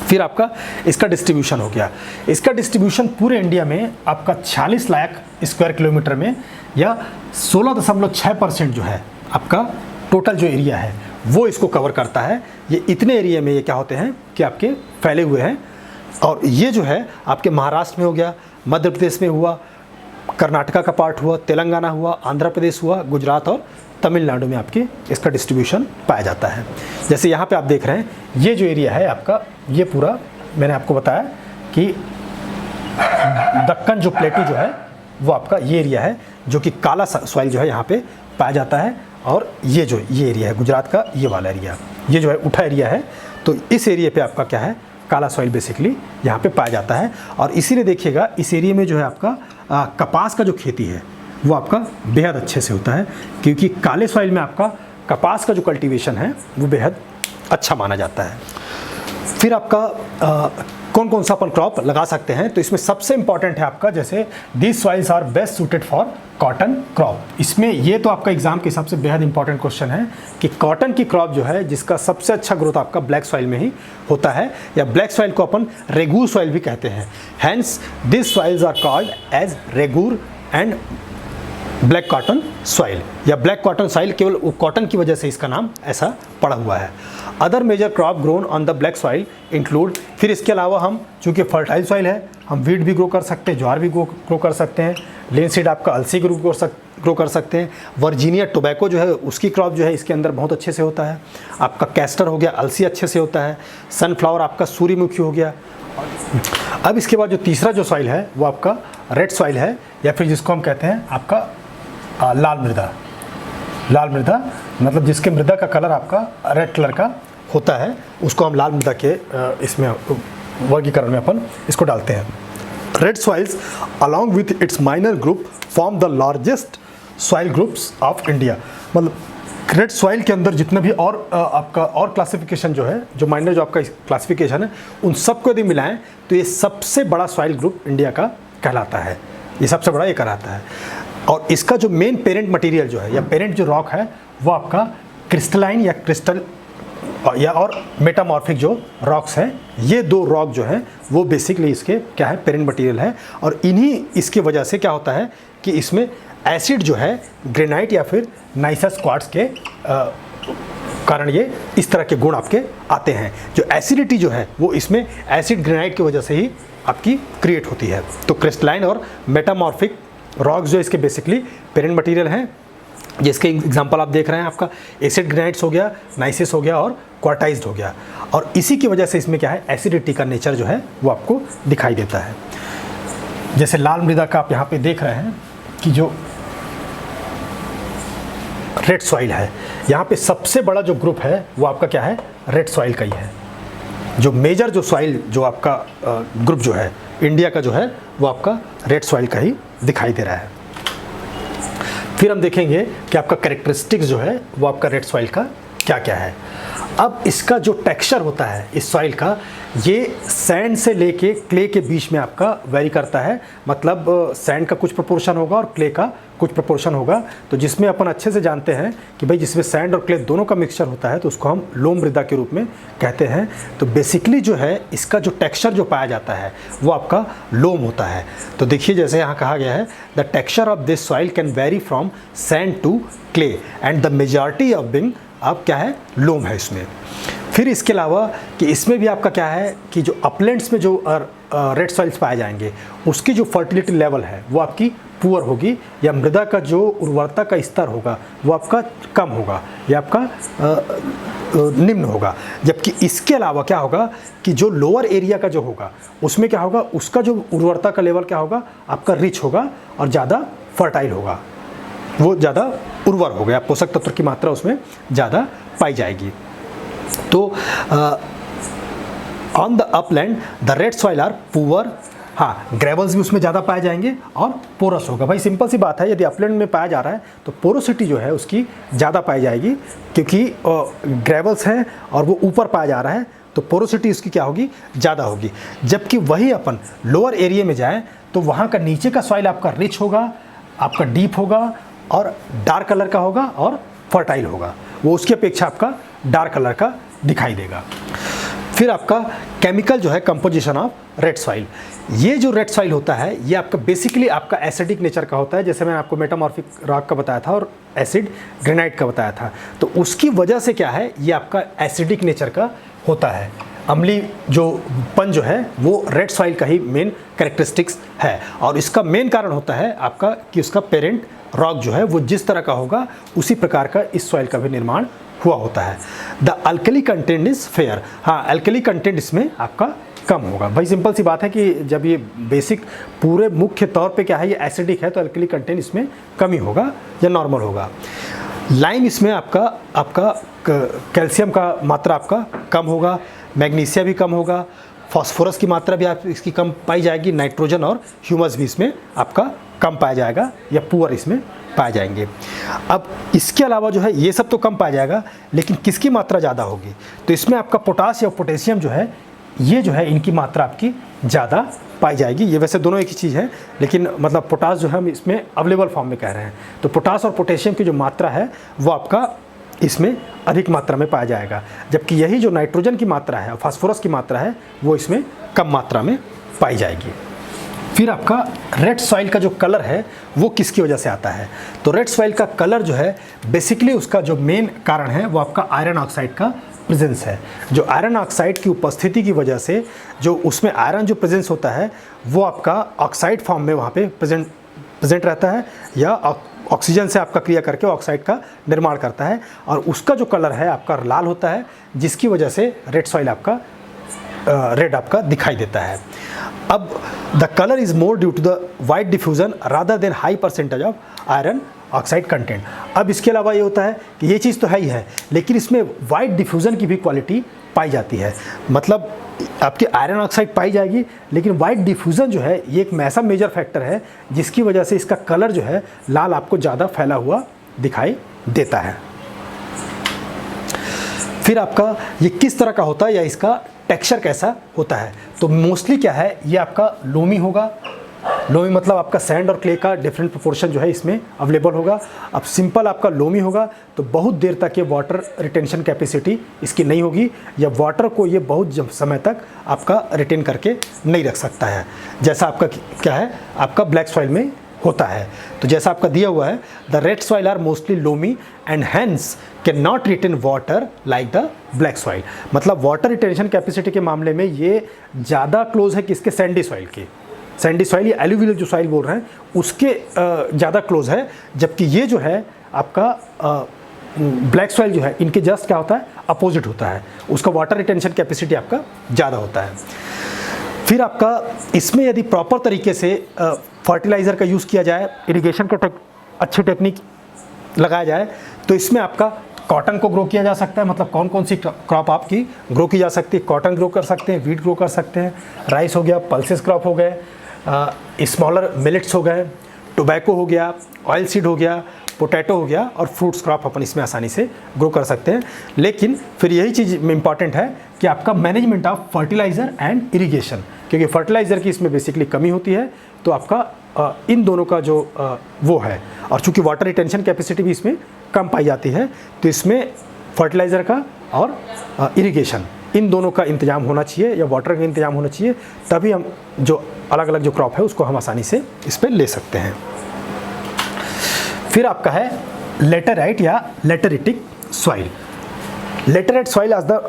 फिर आपका इसका डिस्ट्रीब्यूशन हो गया। इसका डिस्ट्रीब्यूशन पूरे इंडिया में आपका 46 लाख स्क्वायर किलोमीटर में, या 16.6% जो है आपका टोटल जो एरिया है वो इसको कवर करता है। ये इतने एरिया में ये क्या होते हैं कि आपके फैले हुए हैं, और ये जो है आपके महाराष्ट्र में हो गया, मध्य प्रदेश में हुआ, कर्नाटका का पार्ट हुआ, तेलंगाना हुआ, आंध्र प्रदेश हुआ, गुजरात और तमिलनाडु में आपके इसका डिस्ट्रीब्यूशन पाया जाता है। जैसे यहाँ पे आप देख रहे हैं, ये जो एरिया है आपका, ये पूरा मैंने आपको बताया कि दक्कन जो प्लेटू जो है वो आपका ये एरिया है, जो कि काला सॉइल जो है यहाँ पे पाया जाता है। और ये एरिया है गुजरात का, ये वाला एरिया, ये जो है उठा एरिया है, तो इस एरिया पे आपका क्या है, काला सॉइल बेसिकली यहाँ पे पाया जाता है। और इसीलिए देखिएगा इस एरिया में जो है आपका कपास का जो खेती है वो आपका बेहद अच्छे से होता है, क्योंकि काले सॉइल में आपका कपास का जो कल्टीवेशन है वो बेहद अच्छा माना जाता है। फिर आपका कौन कौन सा अपन क्रॉप लगा सकते हैं, तो इसमें सबसे इंपॉर्टेंट है आपका, जैसे these soils are best suited for cotton crop. इसमें ये तो आपका एग्जाम के हिसाब से बेहद इंपॉर्टेंट क्वेश्चन है कि कॉटन की क्रॉप जो है जिसका सबसे अच्छा ग्रोथ आपका ब्लैक सॉइल में ही होता है, या ब्लैक सॉइल को अपन रेगूर सॉइल भी कहते हैं। Hence this soils are called as regur and black cotton soil, या ब्लैक कॉटन सॉइल केवल कॉटन की वजह से इसका नाम ऐसा पड़ा हुआ है। Other major crop grown on the black soil include, फिर इसके अलावा हम चूँकि फर्टाइल सॉइल है, हम वीट भी ग्रो कर सकते हैं, ज्वार भी ग्रो कर सकते हैं, लिनसीड आपका अलसी ग्रो कर सकते हैं, वर्जीनिया टोबैको जो है उसकी क्रॉप जो है इसके अंदर बहुत अच्छे से होता है, आपका कैस्टर हो गया, अलसी अच्छे से होता है, सनफ्लावर आपका सूर्यमुखी हो गया। अब इसके बाद जो तीसरा जो सॉइल है वो आपका रेड सॉइल है, या फिर जिसको हम कहते हैं आपका लाल मृदा, मतलब जिसके मृदा का कलर आपका रेड कलर का होता है, उसको हम लाल मृदा के इसमें वर्गीकरण में अपन इसको डालते हैं। Red soils along with its minor group form the largest soil groups of India. मतलब रेड सॉइल के अंदर जितने भी और आपका और क्लासिफिकेशन जो है, जो माइनर जो आपका क्लासिफिकेशन है, उन सबको यदि मिलाएं तो ये सबसे बड़ा सॉइल ग्रुप इंडिया का कहलाता है। ये सबसे बड़ा ये कहलाता है। और इसका जो मेन पेरेंट मटेरियल जो है या पेरेंट जो रॉक है वो आपका क्रिस्टलाइन या क्रिस्टल या और मेटामॉर्फिक जो रॉक्स हैं, ये दो रॉक जो हैं वो बेसिकली इसके क्या है, पेरेंट मटेरियल है। और इन्हीं इसकी वजह से क्या होता है कि इसमें एसिड जो है ग्रेनाइट या फिर नाइसस क्वार्ट्ज के कारण ये इस तरह के गुण आपके आते हैं। जो एसिडिटी जो है वो इसमें एसिड ग्रेनाइट की वजह से ही आपकी क्रिएट होती है। तो क्रिस्टलाइन और मेटामॉर्फिक रॉक्स जो इसके बेसिकली पेरेंट मटेरियल हैं, जिसके एग्जांपल आप देख रहे हैं, आपका एसिड ग्रेनाइट्स हो गया, नाइसिस हो गया और क्वार्टाइज्ड हो गया। और इसी की वजह से इसमें क्या है, एसिडिटी का नेचर जो है वो आपको दिखाई देता है। जैसे लाल मृदा का आप यहाँ पे देख रहे हैं कि जो रेड सॉइल है, यहाँ पे सबसे बड़ा जो ग्रुप है वो आपका क्या है, रेड सॉइल का ही है। जो मेजर जो सॉइल जो आपका ग्रुप जो है इंडिया का जो है वो आपका रेड सॉइल का ही दिखाई दे रहा है। फिर हम देखेंगे कि आपका कैरेक्टरिस्टिक्स जो है वो आपका रेड सॉइल का क्या क्या है। अब इसका जो टेक्सचर होता है इस सॉइल का, ये सैंड से लेके क्ले के बीच में आपका वेरी करता है। मतलब सैंड का कुछ प्रोपोर्शन होगा और क्ले का कुछ प्रोपोर्शन होगा। तो जिसमें अपन अच्छे से जानते हैं कि भाई जिसमें सैंड और क्ले दोनों का मिक्सचर होता है तो उसको हम लोम मृदा के रूप में कहते हैं। तो बेसिकली जो है इसका जो टेक्सचर जो पाया जाता है वो आपका लोम होता है। तो देखिए जैसे यहाँ कहा गया है, the texture of this soil can vary from sand to clay and the majority of being अब क्या है, लोम है इसमें। फिर इसके अलावा कि इसमें भी आपका क्या है कि जो अपलैंड्स में जो रेड सॉइल्स पाए जाएंगे उसकी जो फर्टिलिटी लेवल है वो आपकी पुअर होगी, या मृदा का जो उर्वरता का स्तर होगा वो आपका कम होगा या आपका निम्न होगा। जबकि इसके अलावा क्या होगा कि जो लोअर एरिया का जो होगा उसमें क्या होगा, उसका जो उर्वरता का लेवल क्या होगा, आपका रिच होगा और ज़्यादा फर्टाइल होगा, वो ज़्यादा उर्वर हो गया, पोषक तत्व की मात्रा उसमें ज़्यादा पाई जाएगी। तो on the upland the red soil are poor, हाँ ग्रेवल्स भी उसमें ज़्यादा पाए जाएंगे और पोरस होगा। भाई सिंपल सी बात है, यदि अपलैंड में पाया जा रहा है तो पोरोसिटी जो है उसकी ज़्यादा पाई जाएगी, क्योंकि ग्रेवल्स हैं और वो ऊपर पाया जा रहा है तो पोरोसिटी उसकी क्या होगी, ज़्यादा होगी। जबकि वही अपन लोअर एरिया में जाएँ तो वहाँ का नीचे का सॉइल आपका रिच होगा, आपका डीप होगा और डार्क कलर का होगा और फर्टाइल होगा, वो उसकी अपेक्षा आपका डार्क कलर का दिखाई देगा। फिर आपका केमिकल जो है कंपोजिशन ऑफ रेड सॉइल, ये जो रेड सॉइल होता है ये आपका बेसिकली आपका एसिडिक नेचर का होता है। जैसे मैंने आपको मेटामॉर्फिक रॉक का बताया था और एसिड ग्रेनाइट का बताया था, तो उसकी वजह से क्या है, ये आपका एसिडिक नेचर का होता है। अम्ली जो पन जो है वो रेड सॉइल का ही मेन कैरेक्टरिस्टिक्स है। और इसका मेन कारण होता है आपका कि उसका पेरेंट रॉक जो है वो जिस तरह का होगा उसी प्रकार का इस सॉइल का भी निर्माण हुआ होता है। The alkali content is fair, हाँ अल्कली कंटेंट इसमें आपका कम होगा। भाई सिंपल सी बात है कि जब ये बेसिक पूरे मुख्य तौर पे क्या है, ये एसिडिक है तो अल्कली कंटेंट इसमें कम ही होगा या नॉर्मल होगा। लाइम इसमें आपका कैल्शियम का मात्रा आपका कम होगा, मैग्नीशिया भी कम होगा, फास्फोरस की मात्रा भी आप इसकी कम पाई जाएगी, नाइट्रोजन और ह्यूमस भी इसमें आपका कम पाया जाएगा या पुअर इसमें पाए जाएंगे। अब इसके अलावा जो है ये सब तो कम पाया जाएगा, लेकिन किसकी मात्रा ज़्यादा होगी, तो इसमें आपका पोटास या पोटेशियम जो है ये जो है इनकी मात्रा आपकी ज़्यादा पाई जाएगी। ये वैसे दोनों एक ही चीज़ है, लेकिन मतलब पोटास जो है हम इसमें अवेलेबल फॉर्म में कह रहे हैं। तो पोटास और पोटेशियम की जो मात्रा है वो आपका इसमें अधिक मात्रा में पाया जाएगा, जबकि यही जो नाइट्रोजन की मात्रा है और फास्फोरस की मात्रा है वो इसमें कम मात्रा में पाई जाएगी। फिर आपका रेड सॉइल का जो कलर है वो किसकी वजह से आता है, तो रेड सॉइल का कलर जो है बेसिकली उसका जो मेन कारण है वो आपका आयरन ऑक्साइड का प्रेजेंस है। जो आयरन ऑक्साइड की उपस्थिति की वजह से जो उसमें आयरन जो प्रेजेंस होता है वो आपका ऑक्साइड फॉर्म में वहाँ पे प्रेजेंट रहता है, या ऑक्सीजन से आपका क्रिया करके ऑक्साइड का निर्माण करता है, और उसका जो कलर है आपका लाल होता है, जिसकी वजह से रेड सॉइल आपका रेड आपका दिखाई देता है। अब the colour is more due to the wide diffusion rather than high percentage of iron oxide content. अब इसके अलावा ये होता है कि ये चीज़ तो है ही है, लेकिन इसमें वाइड डिफ्यूज़न की भी क्वालिटी पाई जाती है। मतलब आपकी आयरन ऑक्साइड पाई जाएगी, लेकिन वाइड डिफ्यूज़न जो है ये एक ऐसा मेजर फैक्टर है जिसकी वजह से इसका कलर जो है लाल आपको ज़्यादा फैला हुआ दिखाई देता है। फिर आपका ये किस तरह का होता है या इसका टेक्सचर कैसा होता है, तो मोस्टली क्या है, ये आपका लोमी होगा। लोमी मतलब आपका सैंड और क्ले का डिफरेंट प्रोपोर्शन जो है इसमें अवेलेबल होगा। अब सिंपल आपका लोमी होगा तो बहुत देर तक ये वाटर रिटेंशन कैपेसिटी इसकी नहीं होगी, या वाटर को ये बहुत समय तक आपका रिटेन करके नहीं रख सकता है, जैसा आपका क्या है आपका ब्लैक सॉइल में होता है। तो जैसा आपका दिया हुआ है, the red soil are mostly loamy and hence can not retain water like the black soil. मतलब वाटर रिटेंशन कैपेसिटी के मामले में ये ज़्यादा क्लोज है किसके, सैंडी सॉइल की। सैंडी सॉइल या एलुवियल जो सॉइल बोल रहे हैं उसके ज़्यादा क्लोज है, जबकि ये जो है आपका ब्लैक सॉइल जो है इनके जस्ट क्या होता है, अपोजिट होता है, उसका वाटर रिटेंशन कैपेसिटी आपका ज़्यादा होता है। फिर आपका इसमें यदि प्रॉपर तरीके से फर्टिलाइज़र का यूज़ किया जाए, इरिगेशन का अच्छी टेक्निक लगाया जाए, तो इसमें आपका कॉटन को ग्रो किया जा सकता है। मतलब कौन कौन सी क्रॉप आपकी ग्रो की जा सकती है, कॉटन ग्रो कर सकते हैं, वीट ग्रो कर सकते हैं, राइस हो गया, पल्सेस क्रॉप हो गए, स्मॉलर मिलेट्स हो गए, टोबैको हो गया, ऑयल सीड हो गया, पोटैटो हो गया, और फ्रूट्स क्रॉप अपन इसमें आसानी से ग्रो कर सकते हैं। लेकिन फिर यही चीज़ इंपॉर्टेंट है कि आपका management of fertiliser and irrigation, क्योंकि फर्टिलाइज़र की इसमें बेसिकली कमी होती है, तो आपका इन दोनों का जो वो है, और चूँकि वाटर रिटेंशन कैपेसिटी भी इसमें कम पाई जाती है, तो इसमें फर्टिलाइज़र का और इरिगेशन इन दोनों का इंतजाम होना चाहिए, या वाटर का इंतजाम होना चाहिए, तभी हम जो अलग अलग जो क्रॉप है उसको हम आसानी से इस पर ले सकते हैं। फिर आपका है लेटराइट या लेटरिटिक सॉइल। लेटराइट सॉइल आज द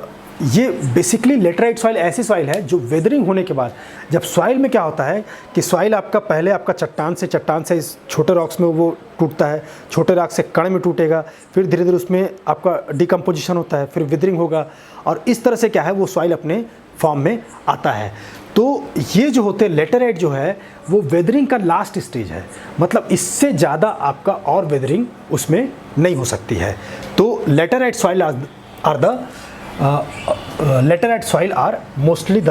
ये बेसिकली लेटराइट सॉइल ऐसी सॉइल है जो वेदरिंग होने के बाद, जब सॉइल में क्या होता है कि सॉइल आपका पहले आपका चट्टान से इस छोटे रॉक्स में वो टूटता है, छोटे रॉक से कण में टूटेगा, फिर धीरे धीरे उसमें आपका डिकम्पोजिशन होता है, फिर वेदरिंग होगा, और इस तरह से क्या है वो सॉइल अपने फॉर्म में आता है। तो ये जो होते हैं लेटराइट जो है वो वेदरिंग का लास्ट स्टेज है, मतलब इससे ज़्यादा आपका और वेदरिंग उसमें नहीं हो सकती है। तो laterite soil are the laterite soil are mostly the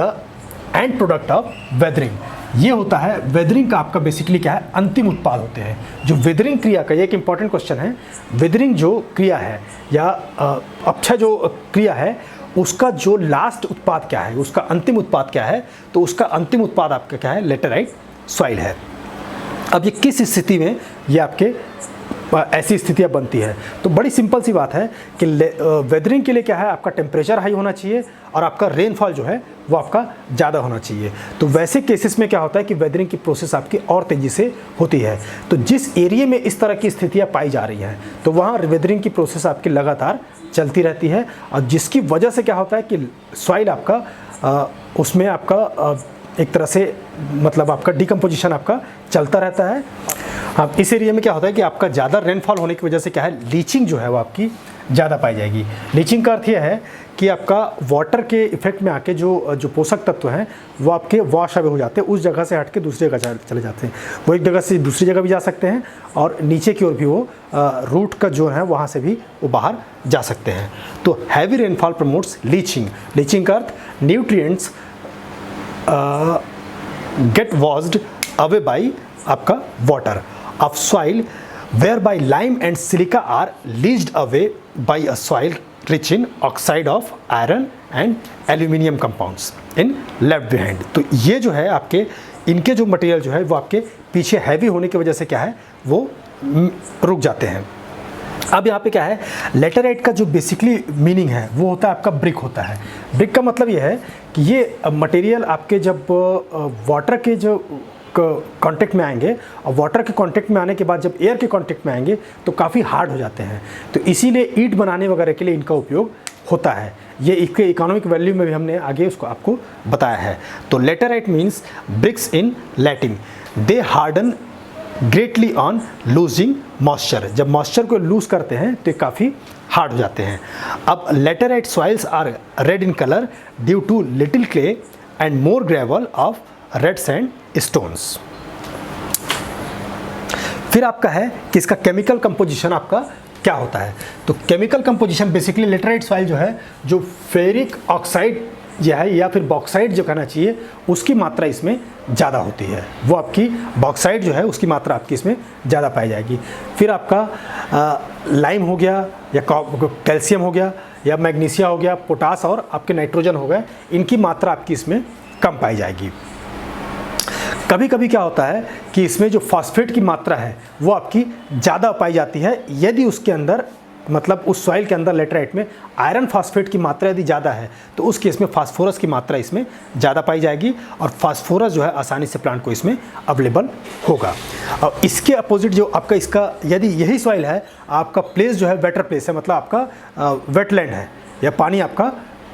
end product of weathering. ये होता है वेदरिंग का आपका बेसिकली क्या है, अंतिम उत्पाद होते हैं। जो वेदरिंग क्रिया का, ये एक इंपॉर्टेंट क्वेश्चन है, वेदरिंग जो क्रिया है या अपक्षय जो क्रिया है उसका जो लास्ट उत्पाद क्या है, उसका अंतिम उत्पाद क्या है, तो उसका अंतिम उत्पाद आपका क्या है, लेटराइट सॉइल है। अब ये किस स्थिति में ये आपके ऐसी स्थितियाँ बनती है, तो बड़ी सिंपल सी बात है कि वेदरिंग के लिए क्या है, आपका टेम्परेचर हाई होना चाहिए और आपका रेनफॉल जो है वो आपका ज़्यादा होना चाहिए। तो वैसे केसेस में क्या होता है कि वेदरिंग की प्रोसेस आपकी और तेज़ी से होती है। तो जिस एरिया में इस तरह की स्थितियाँ पाई जा रही हैं तो वहाँ वेदरिंग की प्रोसेस आपकी लगातार चलती रहती है, और जिसकी वजह से क्या होता है कि सॉइल आपका उसमें आपका एक तरह से मतलब आपका डिकम्पोजिशन आपका चलता रहता है। हाँ, इस एरिया में क्या होता है कि आपका ज़्यादा रेनफॉल होने की वजह से क्या है, लीचिंग जो है वो आपकी ज़्यादा पाई जाएगी। लीचिंग का अर्थ यह है कि आपका वाटर के इफेक्ट में आके जो पोषक तत्व हैं वो आपके वॉश अवे हो जाते हैं, उस जगह से हट के दूसरी जगह चले जाते हैं। वो एक जगह से दूसरी जगह भी जा सकते हैं, और नीचे की ओर भी वो रूट का जो है वहाँ से भी वो बाहर जा सकते हैं। तो heavy rainfall promotes leaching. Leaching का अर्थ nutrients get washed away by आपका water of soil whereby lime and silica are leached away by a soil rich in oxide of iron and aluminium compounds in left behind। तो ये जो है आपके इनके जो मटेरियल जो है वो आपके पीछे हैवी होने की वजह से क्या है वो रुक जाते हैं। अब यहाँ पे क्या है, लेटराइट का जो बेसिकली मीनिंग है वो होता है आपका ब्रिक होता है। ब्रिक का मतलब ये है कि ये मटेरियल आपके जब वाटर के जो कांटेक्ट में आएंगे, और वाटर के कांटेक्ट में आने के बाद जब एयर के कांटेक्ट में आएंगे तो काफ़ी हार्ड हो जाते हैं। तो इसीलिए ईंट बनाने वगैरह के लिए इनका उपयोग होता है। ये इसके इकोनॉमिक वैल्यू में भी हमने आगे उसको आपको बताया है। तो laterite means BRICS in Latin, they harden greatly on losing moisture. जब मॉइस्चर को लूज करते हैं तो ये काफ़ी हार्ड हो जाते हैं। अब laterite soils are red in colour due to little clay and more gravel of red sand stones. फिर आपका है कि इसका केमिकल कंपोजिशन आपका क्या होता है। तो chemical composition basically laterite soil जो है, जो फेरिक ऑक्साइड जो है या फिर बॉक्साइड जो कहना चाहिए, उसकी मात्रा इसमें ज़्यादा होती है। वो आपकी बॉक्साइड जो है उसकी मात्रा आपकी इसमें ज़्यादा पाई जाएगी। फिर आपका लाइम हो गया या कैल्शियम हो गया या मैग्नीशिया हो गया, पोटास और आपके नाइट्रोजन हो गए, इनकी मात्रा आपकी इसमें कम पाई जाएगी। कभी कभी क्या होता है कि इसमें जो फॉस्फेट की मात्रा है वो आपकी ज़्यादा पाई जाती है यदि उसके अंदर, मतलब उस सॉइल के अंदर लेटराइट में आयरन फॉस्फेट की मात्रा यदि ज़्यादा है तो उस केस में फास्फोरस की मात्रा इसमें ज़्यादा पाई जाएगी और फास्फोरस जो है आसानी से प्लांट को इसमें अवेलेबल होगा। और इसके अपोजिट जो आपका इसका, यदि यही सॉइल है, आपका प्लेस जो है वेटर प्लेस है, मतलब आपका वेटलैंड है या पानी आपका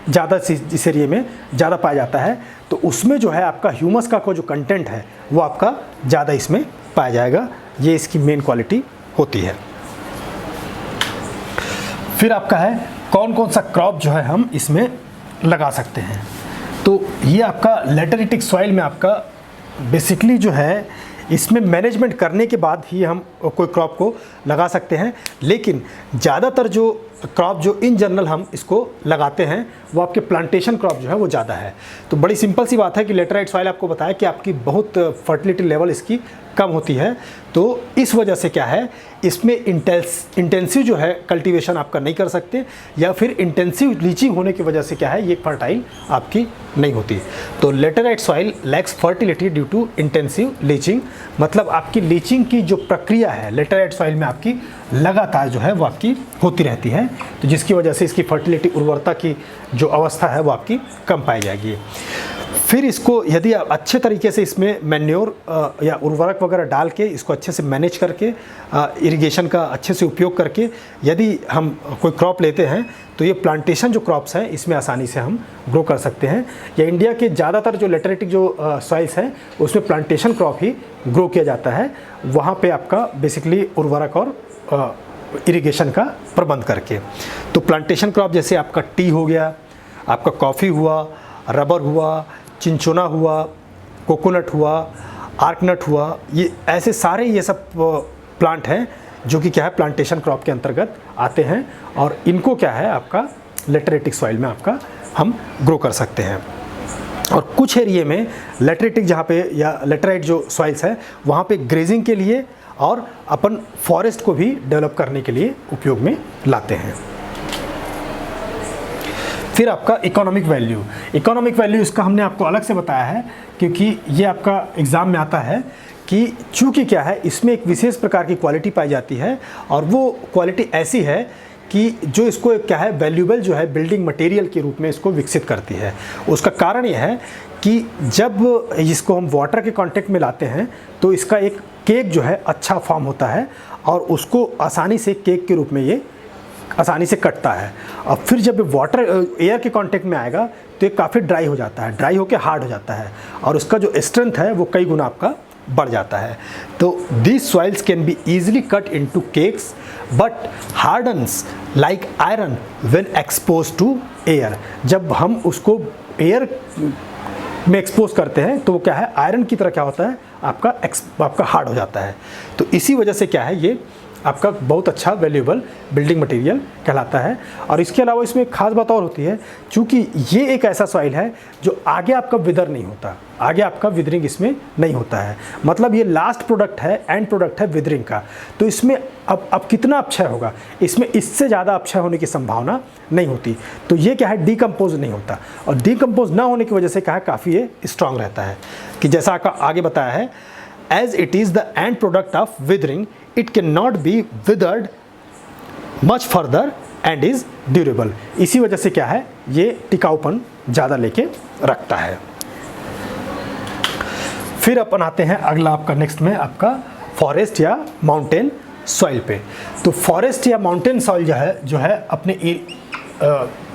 ज़्यादा इस एरिए में ज़्यादा पाया जाता है, तो उसमें जो है आपका ह्यूमस का जो कंटेंट है वो आपका ज़्यादा इसमें पाया जाएगा। ये इसकी मेन क्वालिटी होती है। फिर आपका है कौन कौन सा क्रॉप जो है हम इसमें लगा सकते हैं। तो ये आपका लेटरिटिक सॉइल में आपका बेसिकली जो है इसमें मैनेजमेंट करने के बाद ही हम कोई क्रॉप को लगा सकते हैं, लेकिन ज़्यादातर जो क्रॉप जो इन जनरल हम इसको लगाते हैं वो आपके प्लांटेशन क्रॉप जो है वो ज़्यादा है। तो बड़ी सिंपल सी बात है कि लेटराइट सॉइल आपको बताया कि आपकी बहुत फर्टिलिटी लेवल इसकी कम होती है, तो इस वजह से क्या है इसमें इंटेंसिव जो है कल्टीवेशन आपका नहीं कर सकते, या फिर इंटेंसिव लीचिंग होने की वजह से क्या है ये फर्टाइल आपकी नहीं होती। तो laterite soil lacks fertility due to intensive leaching, मतलब आपकी लीचिंग की जो प्रक्रिया है लेटराइट सॉइल में आपकी लगातार जो है वो आपकी होती रहती है, तो जिसकी वजह से इसकी फर्टिलिटी उर्वरता की जो अवस्था है वो आपकी कम पाई जाएगी। फिर इसको यदि आप अच्छे तरीके से इसमें मैन्योर या उर्वरक वगैरह डाल के इसको अच्छे से मैनेज करके इरिगेशन का अच्छे से उपयोग करके यदि हम कोई क्रॉप लेते हैं तो ये प्लांटेशन जो क्रॉप्स हैं इसमें आसानी से हम ग्रो कर सकते हैं। या इंडिया के ज़्यादातर जो लेटरेटिक जो सॉइल्स हैं उसमें प्लांटेशन क्रॉप ही ग्रो किया जाता है, वहाँ पे आपका बेसिकली उर्वरक और इरिगेशन का प्रबंध करके। तो प्लांटेशन क्रॉप जैसे आपका टी हो गया, आपका कॉफ़ी हुआ, रबर हुआ, चिंचोना हुआ, कोकोनट हुआ, आर्कनट हुआ, ये ऐसे सारे ये सब प्लांट हैं जो कि क्या है प्लांटेशन क्रॉप के अंतर्गत आते हैं, और इनको क्या है आपका लेटरेटिक सॉइल में आपका हम ग्रो कर सकते हैं। और कुछ एरिए में लेटरेटिक जहाँ पे या लेटराइट जो सॉइल्स है वहाँ पे ग्रेजिंग के लिए और अपन फॉरेस्ट को भी डेवलप करने के लिए उपयोग में लाते हैं। फिर आपका इकोनॉमिक वैल्यू, इकोनॉमिक वैल्यू इसका हमने आपको अलग से बताया है क्योंकि ये आपका एग्ज़ाम में आता है कि चूँकि क्या है इसमें एक विशेष प्रकार की क्वालिटी पाई जाती है, और वो क्वालिटी ऐसी है कि जो इसको क्या है वैल्यूएबल जो है बिल्डिंग मटेरियल के रूप में इसको विकसित करती है। उसका कारण यह है कि जब इसको हम वाटर के कांटेक्ट में लाते हैं तो इसका एक केक जो है अच्छा फॉर्म होता है और उसको आसानी से केक के रूप में ये आसानी से कटता है। और फिर जब वाटर एयर के कांटेक्ट में आएगा तो ये काफ़ी ड्राई हो जाता है, ड्राई होकर हार्ड हो जाता है और उसका जो स्ट्रेंथ है वो कई गुना आपका बढ़ जाता है। तो this soils can be easily cut into cakes but hardens like iron when expose to air. जब हम उसको एयर में एक्सपोज करते हैं तो वो क्या है आयरन की तरह क्या होता है आपका हार्ड हो जाता है। तो इसी वजह से क्या है ये आपका बहुत अच्छा वैल्यूएबल बिल्डिंग मटेरियल कहलाता है। और इसके अलावा इसमें एक खास बात और होती है, चूँकि ये एक ऐसा सॉइल है जो आगे आपका विदर नहीं होता, आगे आपका विदरिंग इसमें नहीं होता है, मतलब ये लास्ट प्रोडक्ट है, एंड प्रोडक्ट है विदरिंग का। तो इसमें अब कितना अपक्षय होगा, इसमें इससे ज़्यादा अपक्षय होने की संभावना नहीं होती। तो ये क्या है डिकम्पोज नहीं होता, और डिकम्पोज ना होने की वजह से क्या है काफ़ी ये स्ट्रांग रहता है। कि जैसा आपका आगे बताया है, as it is the end product of withering it cannot be withered much further and is durable। इसी वजह से क्या है ये टिकाऊपन ज़्यादा लेके रखता है। फिर अपन आते हैं अगला आपका नेक्स्ट में आपका फॉरेस्ट या माउंटेन सॉइल पे। तो फॉरेस्ट या माउंटेन सॉइल जो है अपने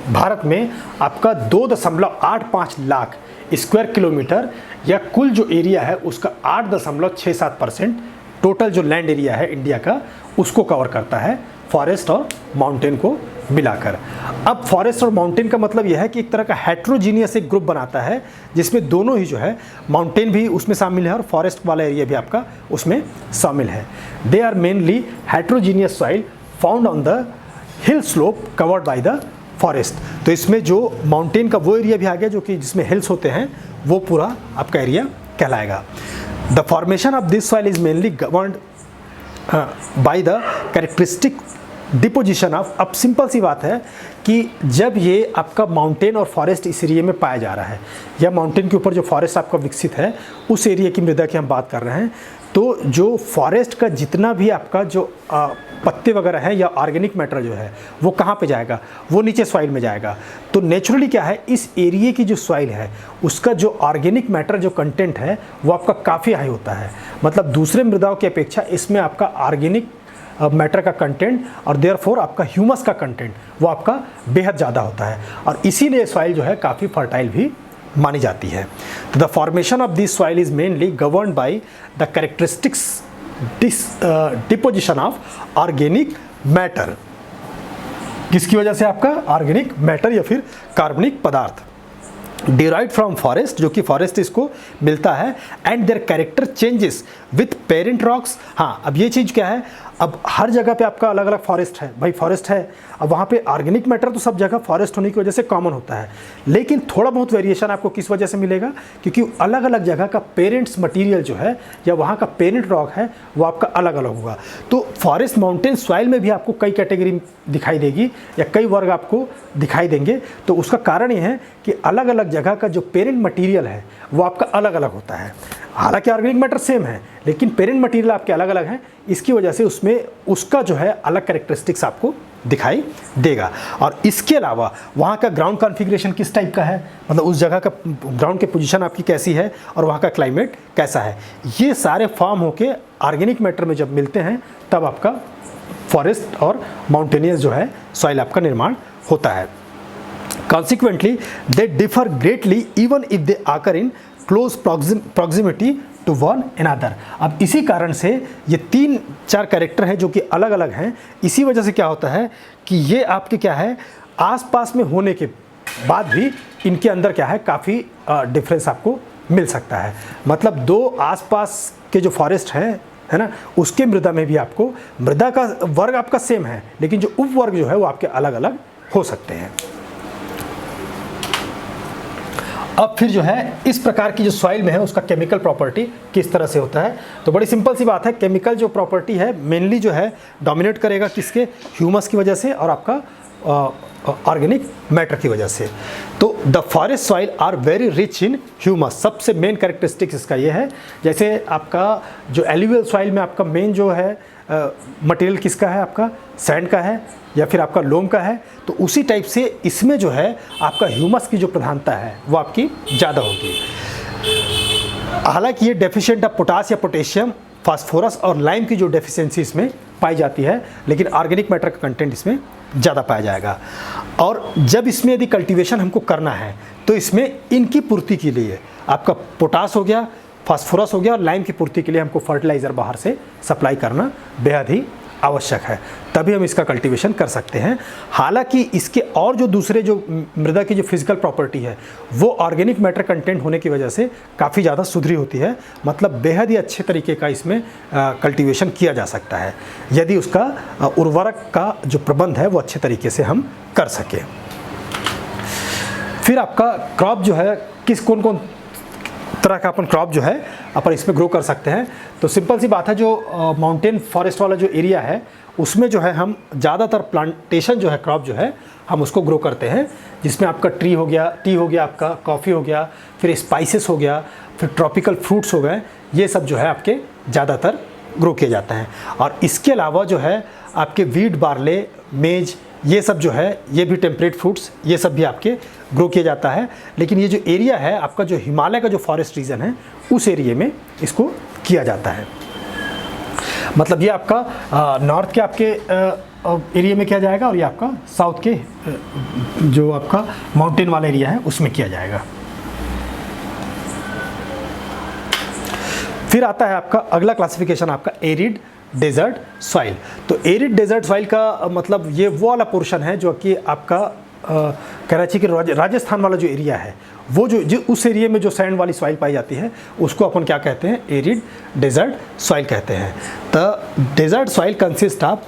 भारत में आपका 2.85 लाख स्क्वायर किलोमीटर या कुल जो एरिया है उसका 8.67% टोटल जो लैंड एरिया है इंडिया का उसको कवर करता है फॉरेस्ट और माउंटेन को मिलाकर। अब फॉरेस्ट और माउंटेन का मतलब यह है कि एक तरह का हेट्रोजीनियस एक ग्रुप बनाता है, जिसमें दोनों ही जो है माउंटेन भी उसमें शामिल है और फॉरेस्ट वाला एरिया भी आपका उसमें शामिल है। They are mainly heterogeneous soil found on the hill slope covered by the forest. तो इसमें जो माउंटेन का वो एरिया भी आ गया जो कि जिसमें हिल्स होते हैं, वो पूरा आपका एरिया कहलाएगा। The formation of this soil is mainly governed by the characteristic deposition of. अब सिंपल सी बात है कि जब ये आपका माउंटेन और फॉरेस्ट इस एरिया में पाया जा रहा है, या माउंटेन के ऊपर जो फॉरेस्ट आपका विकसित है उस एरिया की मृदा की हम बात कर रहे हैं, तो जो फॉरेस्ट का जितना भी आपका जो पत्ते वगैरह हैं या ऑर्गेनिक मैटर जो है वो कहाँ पे जाएगा, वो नीचे सॉइल में जाएगा। तो नेचुरली क्या है, इस एरिया की जो सॉइल है उसका जो ऑर्गेनिक मैटर जो कंटेंट है वो आपका काफ़ी हाई होता है। मतलब दूसरे मृदाओं की अपेक्षा इसमें आपका ऑर्गेनिक मैटर का कंटेंट और देयरफॉर आपका ह्यूमस का कंटेंट वो आपका बेहद ज़्यादा होता है, और इसीलिए सॉइल जो है काफ़ी फर्टाइल भी मानी जाती है। तो the formation of this soil is mainly governed by the characteristics deposition of organic matter. किसकी वजह से आपका ऑर्गेनिक मैटर या फिर कार्बनिक पदार्थ डिराइव्ड फ्रॉम फॉरेस्ट, जो कि फॉरेस्ट इसको मिलता है, and their character changes with parent rocks. हाँ, अब ये चीज़ क्या है, अब हर जगह पे आपका अलग अलग फॉरेस्ट है, भाई फॉरेस्ट है, अब वहाँ पे ऑर्गेनिक मैटर तो सब जगह फॉरेस्ट होने की वजह से कॉमन होता है, लेकिन थोड़ा बहुत वेरिएशन आपको किस वजह से मिलेगा, क्योंकि अलग अलग जगह का पेरेंट्स मटेरियल जो है या वहाँ का पेरेंट रॉक है वो आपका अलग अलग होगा। तो फॉरेस्ट माउंटेन सॉइल में भी आपको कई कैटेगरी दिखाई देगी या कई वर्ग आपको दिखाई देंगे। तो उसका कारण ये है कि अलग अलग जगह का जो पेरेंट मटेरियल है वो आपका अलग अलग होता है। हालांकि ऑर्गेनिक मैटर सेम है, लेकिन पेरेंट मटेरियल आपके अलग अलग हैं, इसकी वजह से उसमें उसका जो है अलग कैरेक्टरिस्टिक्स आपको दिखाई देगा। और इसके अलावा वहाँ का ग्राउंड कॉन्फ़िगरेशन किस टाइप का है, मतलब उस जगह का ग्राउंड की पोजीशन आपकी कैसी है और वहाँ का क्लाइमेट कैसा है, ये सारे फॉर्म होके ऑर्गेनिक मैटर में जब मिलते हैं तब आपका फॉरेस्ट और माउंटेनियस जो है सॉइल आपका निर्माण होता है। Consequently, they differ greatly even if they occur in close proximity to one another। अब इसी कारण से ये 3-4 कैरेक्टर हैं जो कि अलग अलग हैं। इसी वजह से क्या होता है कि ये आपके क्या है, आसपास में होने के बाद भी इनके अंदर क्या है काफ़ी डिफरेंस आपको मिल सकता है। मतलब दो आसपास के जो फॉरेस्ट हैं, है ना, उसके मृदा में भी आपको मृदा का वर्ग आपका सेम है, लेकिन जो उपवर्ग जो है वो आपके अलग अलग हो सकते हैं। अब फिर जो है इस प्रकार की जो सॉइल में है उसका केमिकल प्रॉपर्टी किस तरह से होता है, तो बड़ी सिंपल सी बात है, केमिकल जो प्रॉपर्टी है मेनली जो है डोमिनेट करेगा किसके, ह्यूमस की वजह से और आपका ऑर्गेनिक मैटर की वजह से। तो the forest soil are very rich in humus, सबसे मेन कैरेक्टरिस्टिक्स इसका ये है। जैसे आपका जो एल्यूवियल सॉइल में आपका मेन जो है मटेरियल किसका है, आपका सैंड का है या फिर आपका लोम का है, तो उसी टाइप से इसमें जो है आपका ह्यूमस की जो प्रधानता है वो आपकी ज़्यादा होगी। हालांकि ये डेफिशिएंट ऑफ पोटास या पोटेशियम, फास्फोरस और लाइम की जो डेफिशिएंसी इसमें पाई जाती है, लेकिन ऑर्गेनिक मैटर का कंटेंट इसमें ज़्यादा पाया जाएगा। और जब इसमें यदि कल्टीवेशन हमको करना है तो इसमें इनकी पूर्ति के लिए आपका पोटास हो गया, फास्फोरस हो गया और लाइम की पूर्ति के लिए हमको फर्टिलाइज़र बाहर से सप्लाई करना बेहद ही आवश्यक है, तभी हम इसका कल्टीवेशन कर सकते हैं। हालांकि इसके और जो दूसरे जो मृदा की जो फिजिकल प्रॉपर्टी है वो ऑर्गेनिक मैटर कंटेंट होने की वजह से काफ़ी ज़्यादा सुधरी होती है, मतलब बेहद ही अच्छे तरीके का इसमें कल्टीवेशन किया जा सकता है यदि उसका उर्वरक का जो प्रबंध है वो अच्छे तरीके से हम कर सकें। फिर आपका क्रॉप जो है कौन कौन तरह का अपन क्रॉप जो है अपन इसमें ग्रो कर सकते हैं, तो सिंपल सी बात है, जो माउंटेन फॉरेस्ट वाला जो एरिया है उसमें जो है हम ज़्यादातर प्लांटेशन जो है क्रॉप जो है हम उसको ग्रो करते हैं, जिसमें आपका टी हो गया आपका, कॉफ़ी हो गया, फिर स्पाइसेस हो गया, फिर ट्रॉपिकल फ्रूट्स हो गए, ये सब जो है आपके ज़्यादातर ग्रो किए जाते हैं। और इसके अलावा जो है आपके वीट, बार्ले, मेज, ये सब जो है ये भी टेम्परेट फ्रूट्स, ये सब भी आपके ग्रो किया जाता है। लेकिन ये जो एरिया है आपका, जो हिमालय का जो फॉरेस्ट रीजन है उस एरिया में इसको किया जाता है। मतलब ये आपका नॉर्थ के आपके एरिया में किया जाएगा और ये आपका साउथ के जो आपका माउंटेन वाला एरिया है उसमें किया जाएगा। फिर आता है आपका अगला क्लासिफिकेशन आपका एरिड डेजर्ट सॉइल। तो एरिड डेजर्ट सॉइल का मतलब ये वो वाला पोर्शन है जो कि आपका कहना चाहिए कि राजस्थान वाला जो एरिया है, वो जो उस एरिया में जो सैंड वाली सॉइल पाई जाती है उसको अपन क्या कहते हैं, एरिड डेजर्ट सॉइल कहते हैं। The desert soil consist of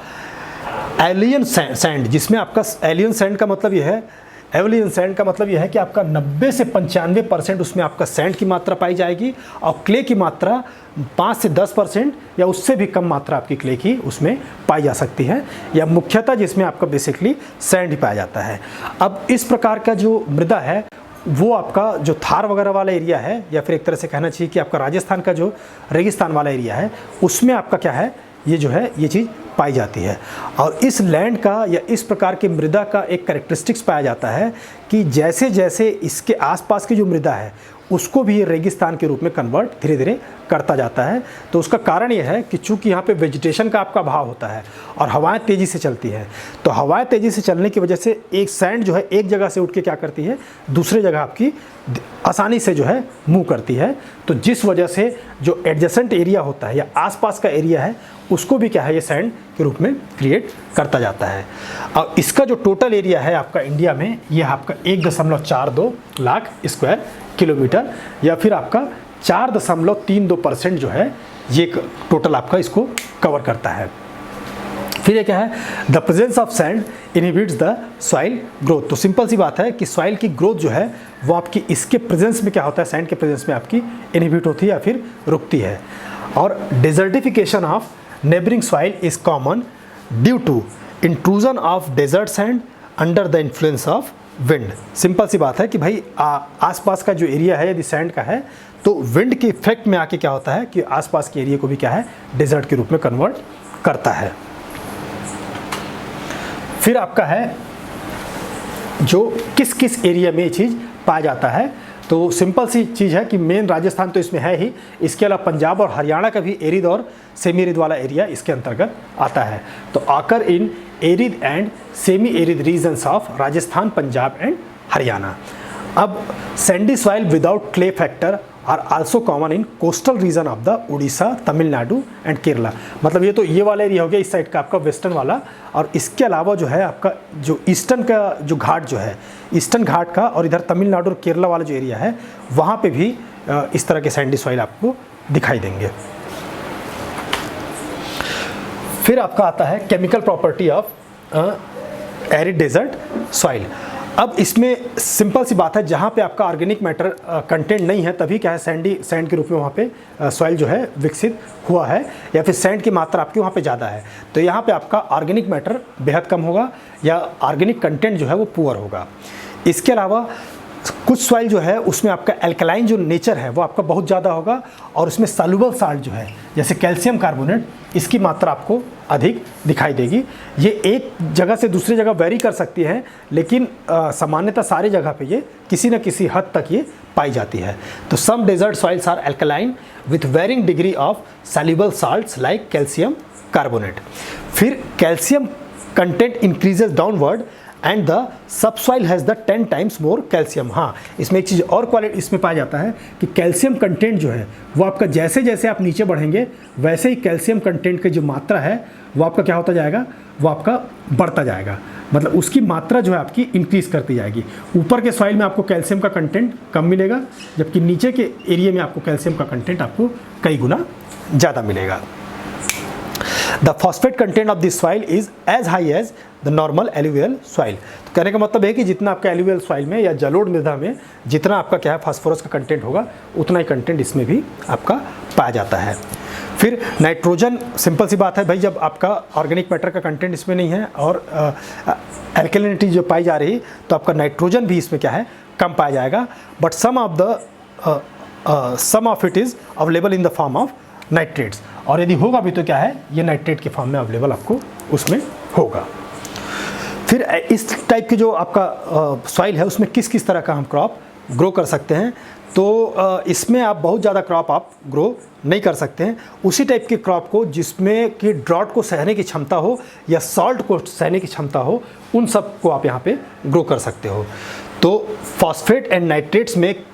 aeolian sand, जिसमें आपका एलियन सैंड का मतलब यह है, एवलियन सैंड का मतलब यह है कि आपका 90 से 95% उसमें आपका सैंड की मात्रा पाई जाएगी और क्ले की मात्रा 5 से 10% या उससे भी कम मात्रा आपकी क्ले की उसमें पाई जा सकती है, या मुख्यतः जिसमें आपका बेसिकली सैंड ही पाया जाता है। अब इस प्रकार का जो मृदा है वो आपका जो थार वगैरह वाला एरिया है, या फिर एक तरह से कहना चाहिए कि आपका राजस्थान का जो रेगिस्तान वाला एरिया है, उसमें आपका क्या है, ये जो है ये चीज़ पाई जाती है। और इस लैंड का या इस प्रकार की मृदा का एक कैरेक्टरिस्टिक्स पाया जाता है कि जैसे जैसे इसके आसपास की जो मृदा है उसको भी रेगिस्तान के रूप में कन्वर्ट धीरे धीरे करता जाता है। तो उसका कारण यह है कि चूंकि यहाँ पे वेजिटेशन का आपका अभाव होता है और हवाएं तेज़ी से चलती हैं, तो हवाएं तेज़ी से चलने की वजह से एक सैंड जो है एक जगह से उठ के क्या करती है, दूसरे जगह आपकी आसानी से जो है मूव करती है। तो जिस वजह से जो एडजेसेंट एरिया होता है या आसपास का एरिया है उसको भी क्या है, ये सैंड के रूप में क्रिएट करता जाता है। और इसका जो टोटल एरिया है आपका इंडिया में, ये आपका 1.42 लाख स्क्वायर किलोमीटर, या फिर आपका 4.32% जो है ये टोटल आपका इसको कवर करता है। फिर ये क्या है, the presence of sand inhibits the soil growth. तो सिंपल सी बात है कि सॉइल की ग्रोथ जो है वो आपकी इसके प्रेजेंस में क्या होता है, सैंड के प्रेजेंस में आपकी इनहिबिट होती है या फिर रुकती है। और desertification of neighbouring soil is common due to intrusion of desert sand under the influence of wind. Simple सी बात है कि भाई आसपास का जो एरिया है यदि सैंड का है तो विंड के इफेक्ट में आके क्या होता है कि आसपास के एरिया को भी क्या है, डेजर्ट के रूप में कन्वर्ट करता है। फिर आपका है जो किस किस एरिया में ये चीज़ पाया जाता है। तो सिंपल सी चीज़ है कि मेन राजस्थान तो इसमें है ही, इसके अलावा पंजाब और हरियाणा का भी एरिड और सेमी एरिड वाला एरिया इसके अंतर्गत आता है। तो आकर in arid and semi arid regions of Rajasthan, Punjab and Haryana. अब sandy soil without clay factor are also common in coastal region of the Orissa, Tamil Nadu and Kerala. मतलब ये तो ये वाला एरिया हो गया इस साइड का आपका वेस्टर्न वाला, और इसके अलावा जो है आपका जो ईस्टर्न का जो घाट जो है, ईस्टर्न घाट का, और इधर तमिलनाडु और केरला वाला जो एरिया है वहाँ पे भी इस तरह के सैंडी सॉइल आपको दिखाई देंगे। फिर आपका आता है chemical property of arid desert soil. अब इसमें सिंपल सी बात है, जहाँ पे आपका ऑर्गेनिक मैटर कंटेंट नहीं है तभी क्या है सैंड के रूप में वहाँ पे सॉइल जो है विकसित हुआ है, या फिर सैंड की मात्रा आपकी वहाँ पे ज़्यादा है। तो यहाँ पे आपका ऑर्गेनिक मैटर बेहद कम होगा या ऑर्गेनिक कंटेंट जो है वो पुअर होगा। इसके अलावा कुछ सॉइल जो है उसमें आपका एल्कलाइन जो नेचर है वो आपका बहुत ज़्यादा होगा, और उसमें सॉल्युबल साल्ट जो है जैसे कैल्शियम कार्बोनेट, इसकी मात्रा आपको अधिक दिखाई देगी। ये एक जगह से दूसरी जगह वेरी कर सकती है, लेकिन सामान्यतः सारी जगह पे ये किसी न किसी हद तक ये पाई जाती है। तो some desert soils are alkaline with varying degree of soluble salts like calcium carbonate. फिर calcium content increases downward and the subsoil has the 10 times more calcium. हाँ, इसमें एक चीज़ और क्वालिटी इसमें पाया जाता है कि कैल्शियम कंटेंट जो है वो आपका जैसे जैसे आप नीचे बढ़ेंगे वैसे ही कैल्शियम कंटेंट की जो मात्रा है वो आपका क्या होता जाएगा, वो आपका बढ़ता जाएगा। मतलब उसकी मात्रा जो है आपकी इंक्रीज़ करती जाएगी। ऊपर के सॉइल में आपको कैल्शियम का कंटेंट कम मिलेगा, जबकि नीचे के एरिया में आपको कैल्शियम का कंटेंट आपको कई गुना ज़्यादा मिलेगा। The phosphate content of this soil is as high as the normal alluvial soil. तो कहने का मतलब है कि जितना आपका एलुवियल सॉइल में या जलोढ़ मृदा में जितना आपका क्या है फास्फोरस का कंटेंट होगा, उतना ही कंटेंट इसमें भी आपका पाया जाता है। फिर नाइट्रोजन, सिंपल सी बात है भाई, जब आपका ऑर्गेनिक मैटर का कंटेंट इसमें नहीं है और एल्कलिनिटी जो पाई जा रही, तो आपका नाइट्रोजन भी इसमें क्या है, कम पाया जाएगा। But some of it is available in the form of nitrates, और यदि होगा भी तो क्या है, ये नाइट्रेट के फॉर्म में अवेलेबल आपको उसमें होगा। फिर इस टाइप की जो आपका सॉइल है उसमें किस किस तरह का हम क्रॉप ग्रो कर सकते हैं। तो इसमें आप बहुत ज़्यादा क्रॉप आप ग्रो नहीं कर सकते हैं। उसी टाइप के क्रॉप को जिसमें कि ड्रॉट को सहने की क्षमता हो या सॉल्ट को सहने की क्षमता हो, उन सब को आप यहाँ पे ग्रो कर सकते हो। तो phosphate and nitrates make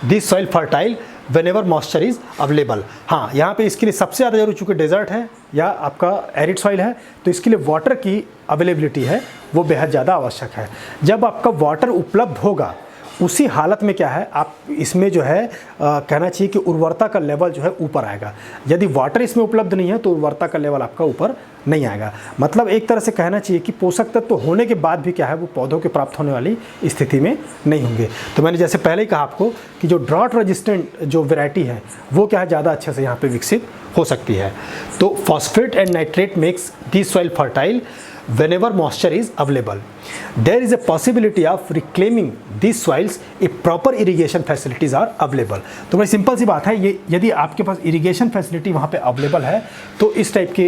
this soil fertile whenever moisture is available. हाँ, यहाँ पे इसके लिए सबसे ज़्यादा जरूरी, चूँकि डेजर्ट है या आपका एरिड सॉइल है, तो इसके लिए वाटर की अवेलेबिलिटी है वो बेहद ज़्यादा आवश्यक है। जब आपका वाटर उपलब्ध होगा उसी हालत में क्या है, आप इसमें जो है कहना चाहिए कि उर्वरता का लेवल जो है ऊपर आएगा। यदि वाटर इसमें उपलब्ध नहीं है तो उर्वरता का लेवल आपका ऊपर नहीं आएगा। मतलब एक तरह से कहना चाहिए कि पोषक तत्व होने के बाद भी क्या है वो पौधों के प्राप्त होने वाली स्थिति में नहीं होंगे। तो मैंने जैसे पहले ही कहा आपको कि जो ड्रॉट रेजिस्टेंट जो वैरायटी है वो क्या है ज़्यादा अच्छे से यहाँ पे विकसित हो सकती है। तो phosphate and nitrate makes this soil fertile whenever moisture is available. There is a possibility of reclaiming these soils if proper irrigation facilities are available. तो बड़ी सिंपल सी बात है, ये यदि आपके पास इरिगेशन फैसिलिटी वहाँ पे अवेलेबल है तो इस टाइप के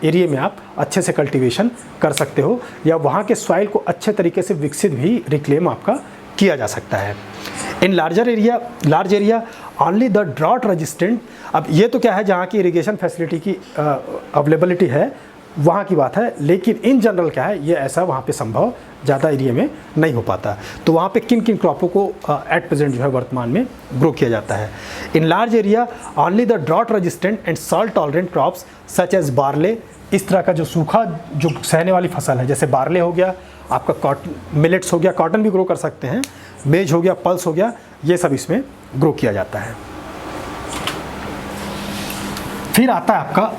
एरिया में आप अच्छे से कल्टीवेशन कर सकते हो, या वहाँ के सॉइल को अच्छे तरीके से विकसित भी रिक्लेम आपका किया जा सकता है। In large area only the drought resistant, अब ये तो क्या है जहाँ की इरिगेशन फैसिलिटी की अवेलेबिलिटी है वहाँ की बात है, लेकिन इन जनरल क्या है ये ऐसा वहाँ पे संभव ज़्यादा एरिया में नहीं हो पाता। तो वहाँ पे किन किन क्रॉपों को एट प्रेजेंट जो है वर्तमान में ग्रो किया जाता है। In large area only the drought resistant and salt tolerant crops such as barley, इस तरह का जो सूखा जो सहने वाली फसल है, जैसे बार्ले हो गया, आपका कॉटन, मिलेट्स हो गया, कॉटन भी ग्रो कर सकते हैं, मेज हो गया, पल्स हो गया, ये सब इसमें ग्रो किया जाता है। फिर आता है आपका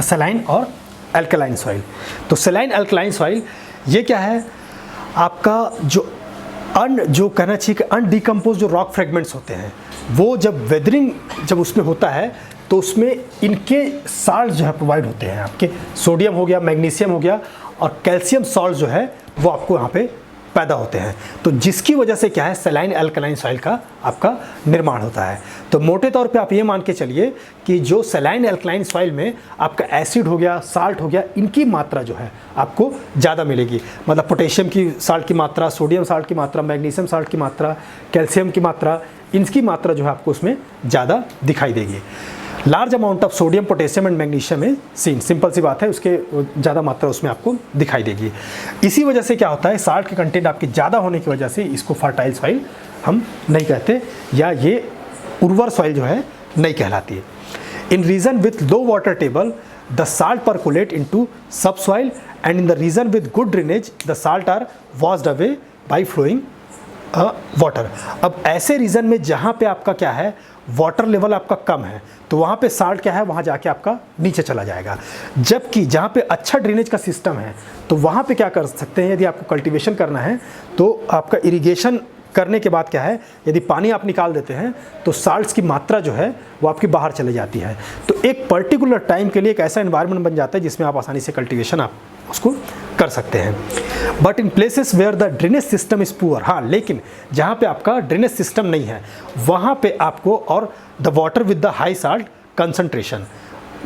सलाइन और अल्कलाइन सॉइल। तो सलाइन अल्कलाइन सॉइल ये क्या है, आपका जो कहना चाहिए कि अनडिकम्पोज जो रॉक फ्रेगमेंट्स होते हैं वो जब वेदरिंग जब उसमें होता है तो उसमें इनके साल्ट जो है प्रोवाइड होते हैं, आपके सोडियम हो गया, मैग्नीशियम हो गया और कैल्शियम सॉल्ट जो है वो आपको यहाँ पे पैदा होते हैं। तो जिसकी वजह से क्या है सलाइन अल्कलाइन सॉइल का आपका निर्माण होता है। तो मोटे तौर पे आप ये मान के चलिए कि जो सलाइन अल्कलाइन सॉइल में आपका एसिड हो गया, साल्ट हो गया, इनकी मात्रा जो है आपको ज़्यादा मिलेगी। मतलब पोटेशियम की साल्ट की मात्रा, सोडियम साल्ट की मात्रा, मैग्नीशियम साल्ट की मात्रा, कैल्शियम की मात्रा, इनकी मात्रा जो है आपको उसमें ज़्यादा दिखाई देगी। Large amount of sodium, potassium and magnesium है सीन, सिंपल सी बात है, उसके ज़्यादा मात्रा उसमें आपको दिखाई देगी। इसी वजह से क्या होता है, साल्ट के कंटेंट आपके ज़्यादा होने की वजह से इसको फर्टाइल सॉइल हम नहीं कहते, या ये उर्वर सॉइल जो है नहीं कहलाती है। In region with low water table the salt percolate into subsoil and in the region with good drainage the salt are washed away by flowing water. अब ऐसे रीजन में जहाँ पे आपका क्या है वाटर लेवल आपका कम है तो वहाँ पे साल्ट क्या है वहाँ जाके आपका नीचे चला जाएगा। जबकि जहाँ पे अच्छा ड्रेनेज का सिस्टम है तो वहाँ पे क्या कर सकते हैं, यदि आपको कल्टीवेशन करना है तो आपका इरिगेशन करने के बाद क्या है, यदि पानी आप निकाल देते हैं तो साल्ट्स की मात्रा जो है वो आपकी बाहर चले जाती है। तो एक पर्टिकुलर टाइम के लिए एक ऐसा एनवायरनमेंट बन जाता है जिसमें आप आसानी से कल्टीवेशन आप उसको कर सकते हैं। But in places where the drainage system is poor, हाँ लेकिन जहाँ पे आपका ड्रेनेज सिस्टम नहीं है वहाँ पे आपको और the water with the high salt concentration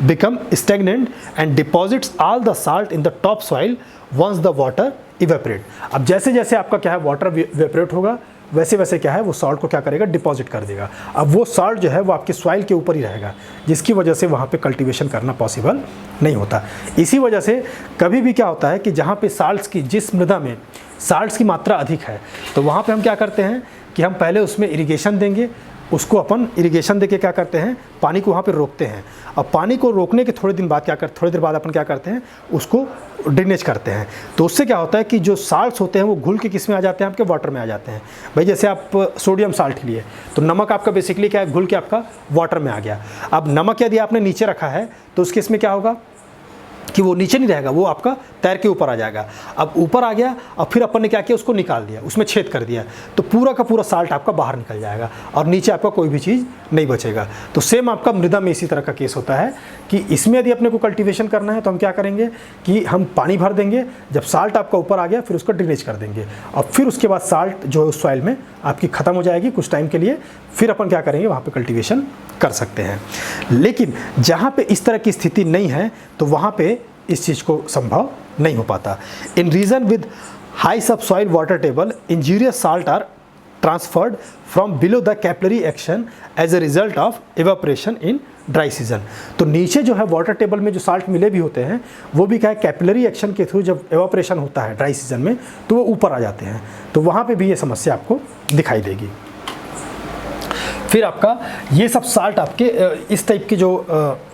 become stagnant and deposits all the salt in the top soil once the water evaporate। अब जैसे जैसे आपका क्या है वाटर वेपरेट होगा वैसे वैसे क्या है वो सॉल्ट को क्या करेगा, डिपॉजिट कर देगा। अब वो सॉल्ट जो है वो आपके सॉइल के ऊपर ही रहेगा, जिसकी वजह से वहाँ पे कल्टीवेशन करना पॉसिबल नहीं होता। इसी वजह से कभी भी क्या होता है कि जहाँ पे साल्ट्स की, जिस मृदा में साल्ट्स की मात्रा अधिक है तो वहाँ पे हम क्या करते हैं कि हम पहले उसमें इरिगेशन देंगे, उसको अपन इरिगेशन देके क्या करते हैं पानी को वहाँ पे रोकते हैं। अब पानी को रोकने के थोड़े देर बाद अपन क्या करते हैं उसको ड्रेनेज करते हैं। तो उससे क्या होता है कि जो साल्ट्स होते हैं वो घुल के किस में आ जाते हैं, आपके वाटर में आ जाते हैं। भाई जैसे आप सोडियम साल्ट लिए तो नमक आपका बेसिकली क्या है, घुल के आपका वाटर में आ गया। अब नमक यदि आपने नीचे रखा है तो उस केस में क्या होगा कि वो नीचे नहीं रहेगा, वो आपका तैर के ऊपर आ जाएगा। अब ऊपर आ गया और फिर अपन ने क्या किया उसको निकाल दिया, उसमें छेद कर दिया, तो पूरा का पूरा साल्ट आपका बाहर निकल जाएगा और नीचे आपका कोई भी चीज़ नहीं बचेगा। तो सेम आपका मृदा में इसी तरह का केस होता है कि इसमें यदि अपने को कल्टीवेशन करना है तो हम क्या करेंगे कि हम पानी भर देंगे, जब साल्ट आपका ऊपर आ गया फिर उसको ड्रेनेज कर देंगे और फिर उसके बाद साल्ट जो है उस सॉइल में आपकी ख़त्म हो जाएगी कुछ टाइम के लिए, फिर अपन क्या करेंगे वहाँ पे कल्टीवेशन कर सकते हैं। लेकिन जहाँ पे इस तरह की स्थिति नहीं है तो वहाँ पे इस चीज़ को संभव नहीं हो पाता। In region with high sub soil water table injurious salt are transferred from below the capillary action as a result of evaporation in dry season. तो नीचे जो है वाटर टेबल में जो साल्ट मिले भी होते हैं वो भी क्या है कैपिलरी एक्शन के थ्रू जब एवापोरेशन होता है ड्राई सीजन में तो वो ऊपर आ जाते हैं, तो वहाँ पे भी ये समस्या आपको दिखाई देगी। फिर आपका ये सब साल्ट आपके इस टाइप के जो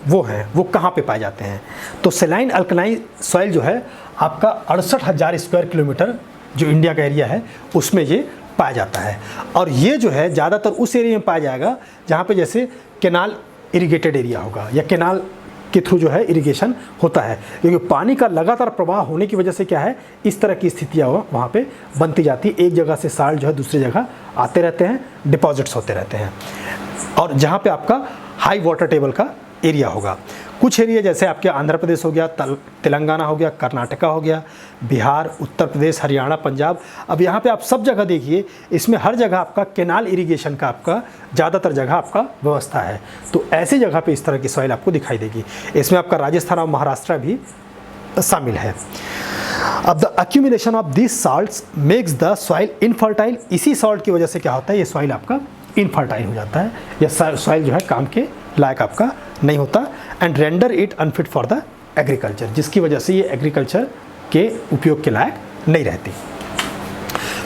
वो हैं वो कहाँ पे पाए जाते हैं? तो सेलाइन अल्कलाइन सॉइल जो है आपका 68,000 स्क्वायर किलोमीटर जो इंडिया का एरिया है उसमें ये पाया जाता है। और ये जो है ज़्यादातर उस एरिया में पाया जाएगा जहाँ पे जैसे कैनाल इरिगेटेड एरिया होगा या कैनाल के थ्रू जो है इरिगेशन होता है, क्योंकि पानी का लगातार प्रवाह होने की वजह से क्या है इस तरह की स्थितियाँ वहाँ पे बनती जाती है। एक जगह से साल्ट जो है दूसरी जगह आते रहते हैं, डिपॉजिट्स होते रहते हैं, और जहाँ पे आपका हाई वाटर टेबल का एरिया होगा। कुछ एरिया जैसे आपके आंध्र प्रदेश हो गया, तेलंगाना हो गया, कर्नाटका हो गया, बिहार, उत्तर प्रदेश, हरियाणा, पंजाब। अब यहाँ पे आप सब जगह देखिए, इसमें हर जगह आपका कैनाल इरिगेशन का आपका ज़्यादातर जगह आपका व्यवस्था है। तो ऐसी जगह पे इस तरह की सॉइल आपको दिखाई देगी। इसमें आपका राजस्थान और महाराष्ट्र भी शामिल है। अब the accumulation of this salts makes the soil infertile. इसी सॉल्ट की वजह से क्या होता है, ये सॉइल आपका इनफर्टाइल हो जाता है, या सॉइल जो है काम के लायक आपका नहीं होता, and render it unfit for the agriculture, जिसकी वजह से ये एग्रीकल्चर के उपयोग के लायक नहीं रहती।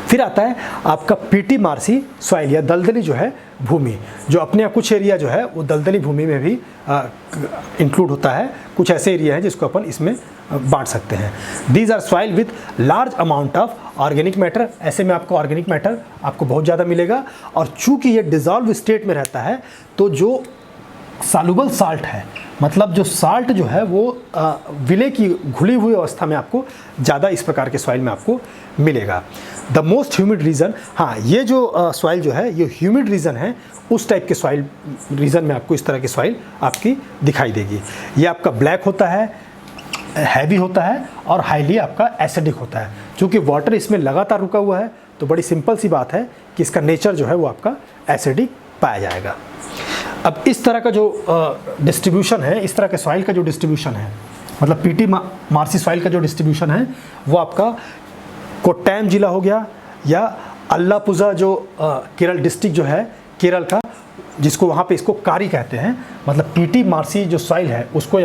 फिर आता है आपका पीटी मार्सी सॉइल या दलदली जो है भूमि, जो अपने कुछ एरिया जो है वो दलदली भूमि में भी इंक्लूड होता है। कुछ ऐसे एरिया हैं जिसको अपन इसमें बांट सकते हैं। These are soil with large amount of organic matter. ऐसे में आपको ऑर्गेनिक मैटर आपको बहुत ज़्यादा मिलेगा, और चूंकि ये डिज़ोल्व स्टेट में रहता है तो जो सॉल्युबल साल्ट है, मतलब जो साल्ट जो है वो विले की घुली हुई अवस्था में आपको ज़्यादा इस प्रकार के सॉइल में आपको मिलेगा। द मोस्ट ह्यूमिड रीजन, हाँ ये जो सॉइल जो है ये ह्यूमिड रीजन है, उस टाइप के सॉइल रीजन में आपको इस तरह की सॉइल आपकी दिखाई देगी। ये आपका ब्लैक होता है, हैवी होता है, और हाईली आपका एसिडिक होता है। क्योंकि वाटर इसमें लगातार रुका हुआ है तो बड़ी सिंपल सी बात है कि इसका नेचर जो है वो आपका एसिडिक पाया जाएगा। अब इस तरह का जो डिस्ट्रीब्यूशन है, इस तरह के सॉइल का जो डिस्ट्रीब्यूशन है, मतलब पीटी मार्सी सॉइल का जो डिस्ट्रीब्यूशन है वो आपका कोट्टायम जिला हो गया, या अल्लापुझा जो केरल डिस्ट्रिक्ट जो है केरल का, जिसको वहाँ पे इसको कारी कहते हैं। मतलब पीटी मार्सी जो सॉइल है उसको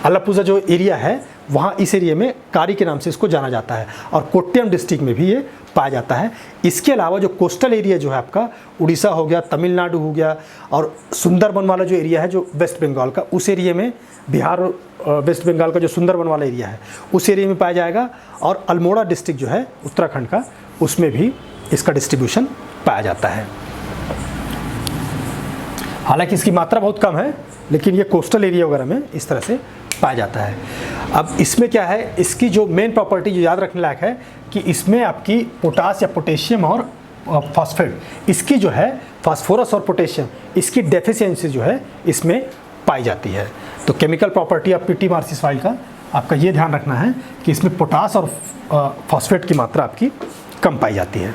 अल्लापुझा जो एरिया है वहाँ इस एरिया में कारी के नाम से इसको जाना जाता है, और कोट्टयम डिस्ट्रिक्ट में भी ये पाया जाता है। इसके अलावा जो कोस्टल एरिया जो है आपका उड़ीसा हो गया, तमिलनाडु हो गया, और सुंदरबन वाला जो एरिया है जो वेस्ट बंगाल का, उस एरिया में, बिहार वेस्ट बंगाल का जो सुंदरबन वाला एरिया है उस एरिया में पाया जाएगा, और अल्मोड़ा डिस्ट्रिक्ट जो है उत्तराखंड का, उसमें भी इसका डिस्ट्रीब्यूशन पाया जाता है। हालांकि इसकी मात्रा बहुत कम है, लेकिन ये कोस्टल एरिया वगैरह में इस तरह से पाया जाता है। अब इसमें क्या है, इसकी जो मेन प्रॉपर्टी जो याद रखने लायक है कि इसमें आपकी पोटास या पोटेशियम और फॉस्फेट, इसकी जो है फास्फोरस और पोटेशियम, इसकी डेफिशिएंसी जो है इसमें पाई जाती है। तो chemical property of peaty marshy soil का आपका ये ध्यान रखना है कि इसमें पोटास और फॉस्फेट की मात्रा आपकी कम पाई जाती है।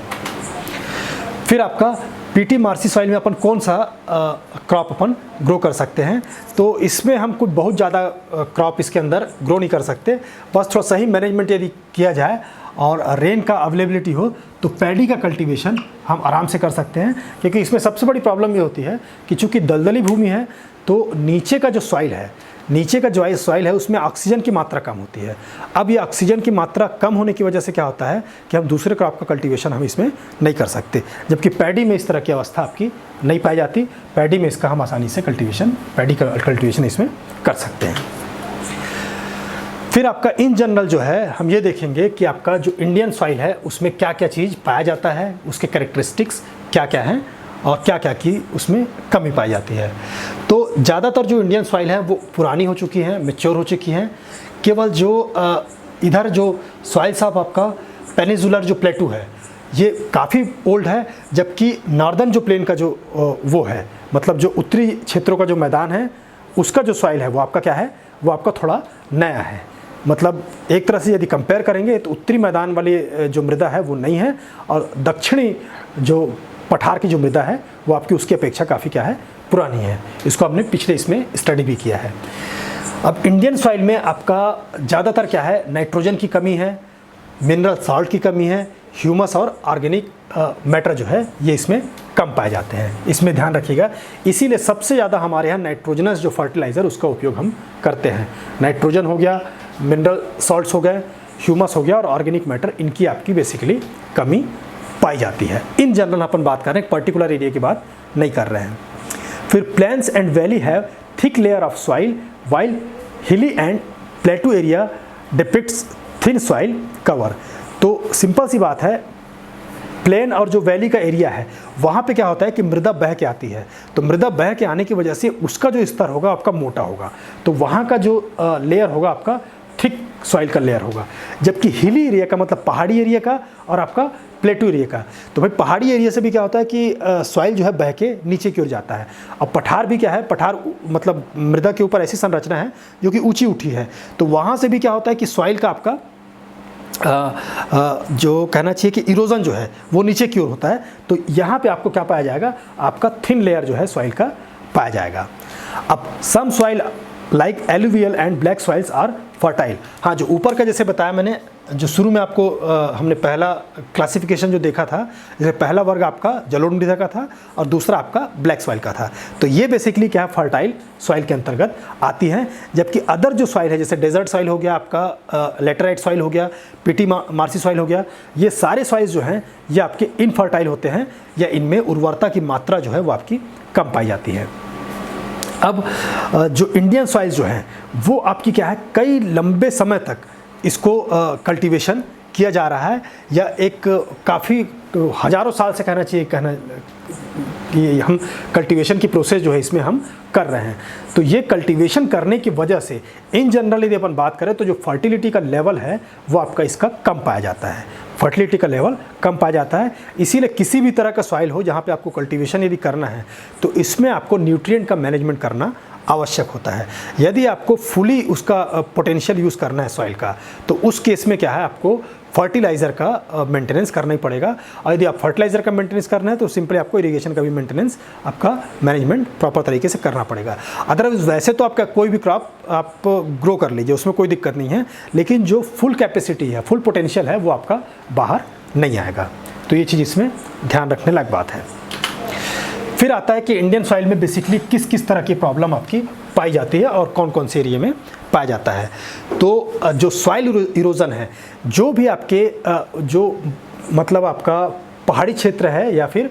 फिर आपका पीटी मार्सी सॉइल में अपन कौन सा क्रॉप अपन ग्रो कर सकते हैं, तो इसमें हम कुछ बहुत ज़्यादा क्रॉप इसके अंदर ग्रो नहीं कर सकते। बस थोड़ा सही मैनेजमेंट यदि किया जाए और रेन का अवेलेबिलिटी हो तो पैडी का कल्टीवेशन हम आराम से कर सकते हैं। क्योंकि इसमें सबसे बड़ी प्रॉब्लम ये होती है कि चूँकि दलदली भूमि है तो नीचे का जो सॉइल है, नीचे का जो सॉइल है उसमें ऑक्सीजन की मात्रा कम होती है। अब ये ऑक्सीजन की मात्रा कम होने की वजह से क्या होता है कि हम दूसरे क्रॉप का कल्टीवेशन हम इसमें नहीं कर सकते, जबकि पैडी में इस तरह की अवस्था आपकी नहीं पाई जाती। पैडी में इसका हम आसानी से पैडी का कल्टीवेशन इसमें कर सकते हैं। फिर आपका इन जनरल जो है हम ये देखेंगे कि आपका जो इंडियन सॉइल है उसमें क्या क्या चीज़ पाया जाता है, उसके कैरेक्टरिस्टिक्स क्या क्या हैं और क्या क्या की उसमें कमी पाई जाती है। तो ज़्यादातर जो इंडियन सॉइल है वो पुरानी हो चुकी हैं, मैच्योर हो चुकी हैं। केवल जो इधर जो सॉइल साफ आपका पेनिनसुलर जो प्लेटू है ये काफ़ी ओल्ड है, जबकि नॉर्दर्न जो प्लेन का जो वो है, मतलब जो उत्तरी क्षेत्रों का जो मैदान है उसका जो सॉइल है वो आपका क्या है, वो आपका थोड़ा नया है। मतलब एक तरह से यदि कंपेयर करेंगे तो उत्तरी मैदान वाली जो मृदा है वो नई है, और दक्षिणी जो पठार की जो मृदा है वो आपकी उसकी अपेक्षा काफ़ी क्या है, पुरानी है। इसको हमने पिछले इसमें स्टडी भी किया है। अब इंडियन सॉइल में आपका ज़्यादातर क्या है, नाइट्रोजन की कमी है, मिनरल सॉल्ट की कमी है, ह्यूमस और ऑर्गेनिक मैटर जो है ये इसमें कम पाए जाते हैं। इसमें ध्यान रखिएगा। इसीलिए सबसे ज़्यादा हमारे यहाँ नाइट्रोजनस जो फर्टिलाइज़र उसका उपयोग हम करते हैं। नाइट्रोजन हो गया, मिनरल सॉल्ट्स हो गए, ह्यूमस हो गया और ऑर्गेनिक मैटर, इनकी आपकी बेसिकली कमी पाई जाती है। इन जनरल अपन बात कर रहे हैं, पर्टिकुलर एरिया की बात नहीं कर रहे हैं। फिर plains and valley have thick layer of soil while hilly and plateau area depicts thin soil cover. तो सिंपल सी बात है, प्लेन और जो वैली का एरिया है वहाँ पे क्या होता है कि मृदा बह के आती है, तो मृदा बह के आने की वजह से उसका जो स्तर होगा आपका मोटा होगा, तो वहाँ का जो लेयर होगा आपका थिक सॉइल का लेयर होगा। जबकि हिली एरिया का मतलब पहाड़ी एरिया का और आपका प्लेटू एरिया का, तो भाई पहाड़ी एरिया से भी क्या होता है कि सॉइल जो है बह के नीचे की ओर जाता है। अब पठार भी क्या है, पठार मतलब मृदा के ऊपर ऐसी संरचना है जो कि ऊँची उठी है, तो वहाँ से भी क्या होता है कि सॉइल का आपका जो कहना चाहिए कि इरोजन जो है वो नीचे की ओर होता है। तो यहाँ पे आपको क्या पाया जाएगा, आपका थिन लेयर जो है सॉइल का पाया जाएगा। अब some soil like alluvial and black soils are fertile. हाँ, जो ऊपर का जैसे बताया मैंने, जो शुरू में आपको हमने पहला क्लासिफिकेशन जो देखा था, जैसे पहला वर्ग आपका जलोढ़ मृदा का था और दूसरा आपका ब्लैक सॉइल का था, तो ये बेसिकली क्या है, फर्टाइल सॉइल के अंतर्गत आती हैं। जबकि अदर जो सॉइल है, जैसे डेजर्ट सॉइल हो गया आपका, लेटराइट सॉइल हो गया, पीटी मार्सी सॉइल हो गया, ये सारे सॉइल्स जो हैं ये आपके इनफर्टाइल होते हैं, या इनमें उर्वरता की मात्रा जो है वो आपकी कम पाई जाती है। अब जो इंडियन सॉइल्स जो हैं वो आपकी क्या है, कई लंबे समय तक इसको कल्टीवेशन किया जा रहा है, या एक काफ़ी हज़ारों साल से कहना चाहिए कि हम कल्टीवेशन की प्रोसेस जो है इसमें हम कर रहे हैं। तो ये कल्टीवेशन करने की वजह से इन जनरल यदि अपन बात करें तो जो फर्टिलिटी का लेवल है वो आपका इसका कम पाया जाता है, फर्टिलिटी का लेवल कम पाया जाता है। इसीलिए किसी भी तरह का सॉइल हो जहाँ पे आपको कल्टीवेशन यदि करना है तो इसमें आपको न्यूट्रिएंट का मैनेजमेंट करना आवश्यक होता है। यदि आपको फुली उसका पोटेंशियल यूज़ करना है सॉइल का, तो उस केस में क्या है, आपको फर्टिलाइज़र का मेंटेनेंस करना ही पड़ेगा। और यदि आप फर्टिलाइज़र का मेंटेनेंस करना है तो सिंपली आपको इरिगेशन का भी मेंटेनेंस, आपका मैनेजमेंट प्रॉपर तरीके से करना पड़ेगा। अदरवाइज वैसे तो आपका कोई भी क्रॉप आप ग्रो कर लीजिए, उसमें कोई दिक्कत नहीं है, लेकिन जो फुल कैपेसिटी है, फुल पोटेंशियल है, वो आपका बाहर नहीं आएगा। तो ये चीज़ इसमें ध्यान रखने लायक बात है। फिर आता है कि इंडियन सॉइल में बेसिकली किस किस तरह की प्रॉब्लम आपकी पाई जाती है और कौन कौन से एरिया में पाया जाता है। तो जो सॉइल इरोजन है, जो भी आपके जो मतलब आपका पहाड़ी क्षेत्र है, या फिर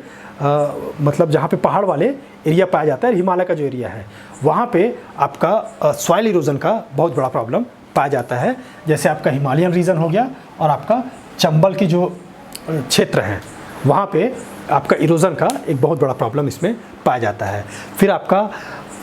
मतलब जहाँ पे पहाड़ वाले एरिया पाया जाता है, हिमालय का जो एरिया है वहाँ पे आपका सॉइल इरोजन का बहुत बड़ा प्रॉब्लम पाया जाता है। जैसे आपका हिमालयन रीजन हो गया और आपका चंबल की जो क्षेत्र है वहाँ पे आपका इरोजन का एक बहुत बड़ा प्रॉब्लम इसमें पाया जाता है। फिर आपका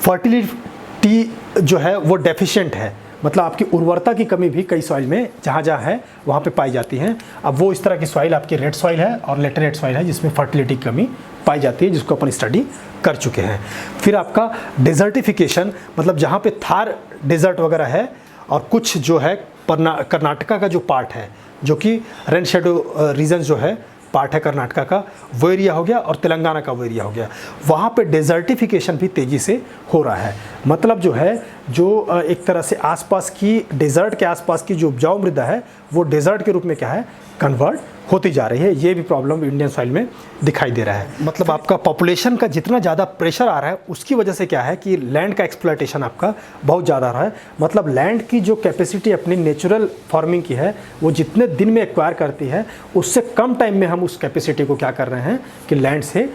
फर्टिलिटी जो है वो डेफिशिएंट है, मतलब आपकी उर्वरता की कमी भी कई सॉइल में जहाँ जहाँ है वहाँ पे पाई जाती है। अब वो इस तरह की सॉइल आपकी रेड सॉइल है और लेटरेट सॉइल है जिसमें फर्टिलिटी की कमी पाई जाती है, जिसको अपन स्टडी कर चुके हैं। फिर आपका डेजर्टिफिकेशन, मतलब जहाँ पे थार डेजर्ट वगैरह है, और कुछ जो है कर्नाटका का जो पार्ट है, जो कि रेन शेडो रीजन जो है पार्ट है कर्नाटका का, वो एरिया हो गया, और तेलंगाना का वो एरिया हो गया, वहाँ पे डेजर्टिफिकेशन भी तेज़ी से हो रहा है। मतलब जो है, जो एक तरह से आसपास की डेजर्ट के आसपास की जो उपजाऊ मृदा है वो डेजर्ट के रूप में क्या है, कन्वर्ट होती जा रही है। ये भी प्रॉब्लम इंडियन सॉइल में दिखाई दे रहा है। मतलब आपका पॉपुलेशन का जितना ज़्यादा प्रेशर आ रहा है उसकी वजह से क्या है कि लैंड का एक्सप्लॉयटेशन आपका बहुत ज़्यादा रहा है। मतलब लैंड की जो कैपेसिटी अपनी नेचुरल फार्मिंग की है वो जितने दिन में एक्वायर करती है, उससे कम टाइम में हम उस कैपेसिटी को क्या कर रहे हैं कि लैंड से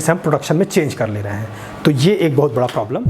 हम प्रोडक्शन में चेंज कर ले रहे हैं। तो ये एक बहुत बड़ा प्रॉब्लम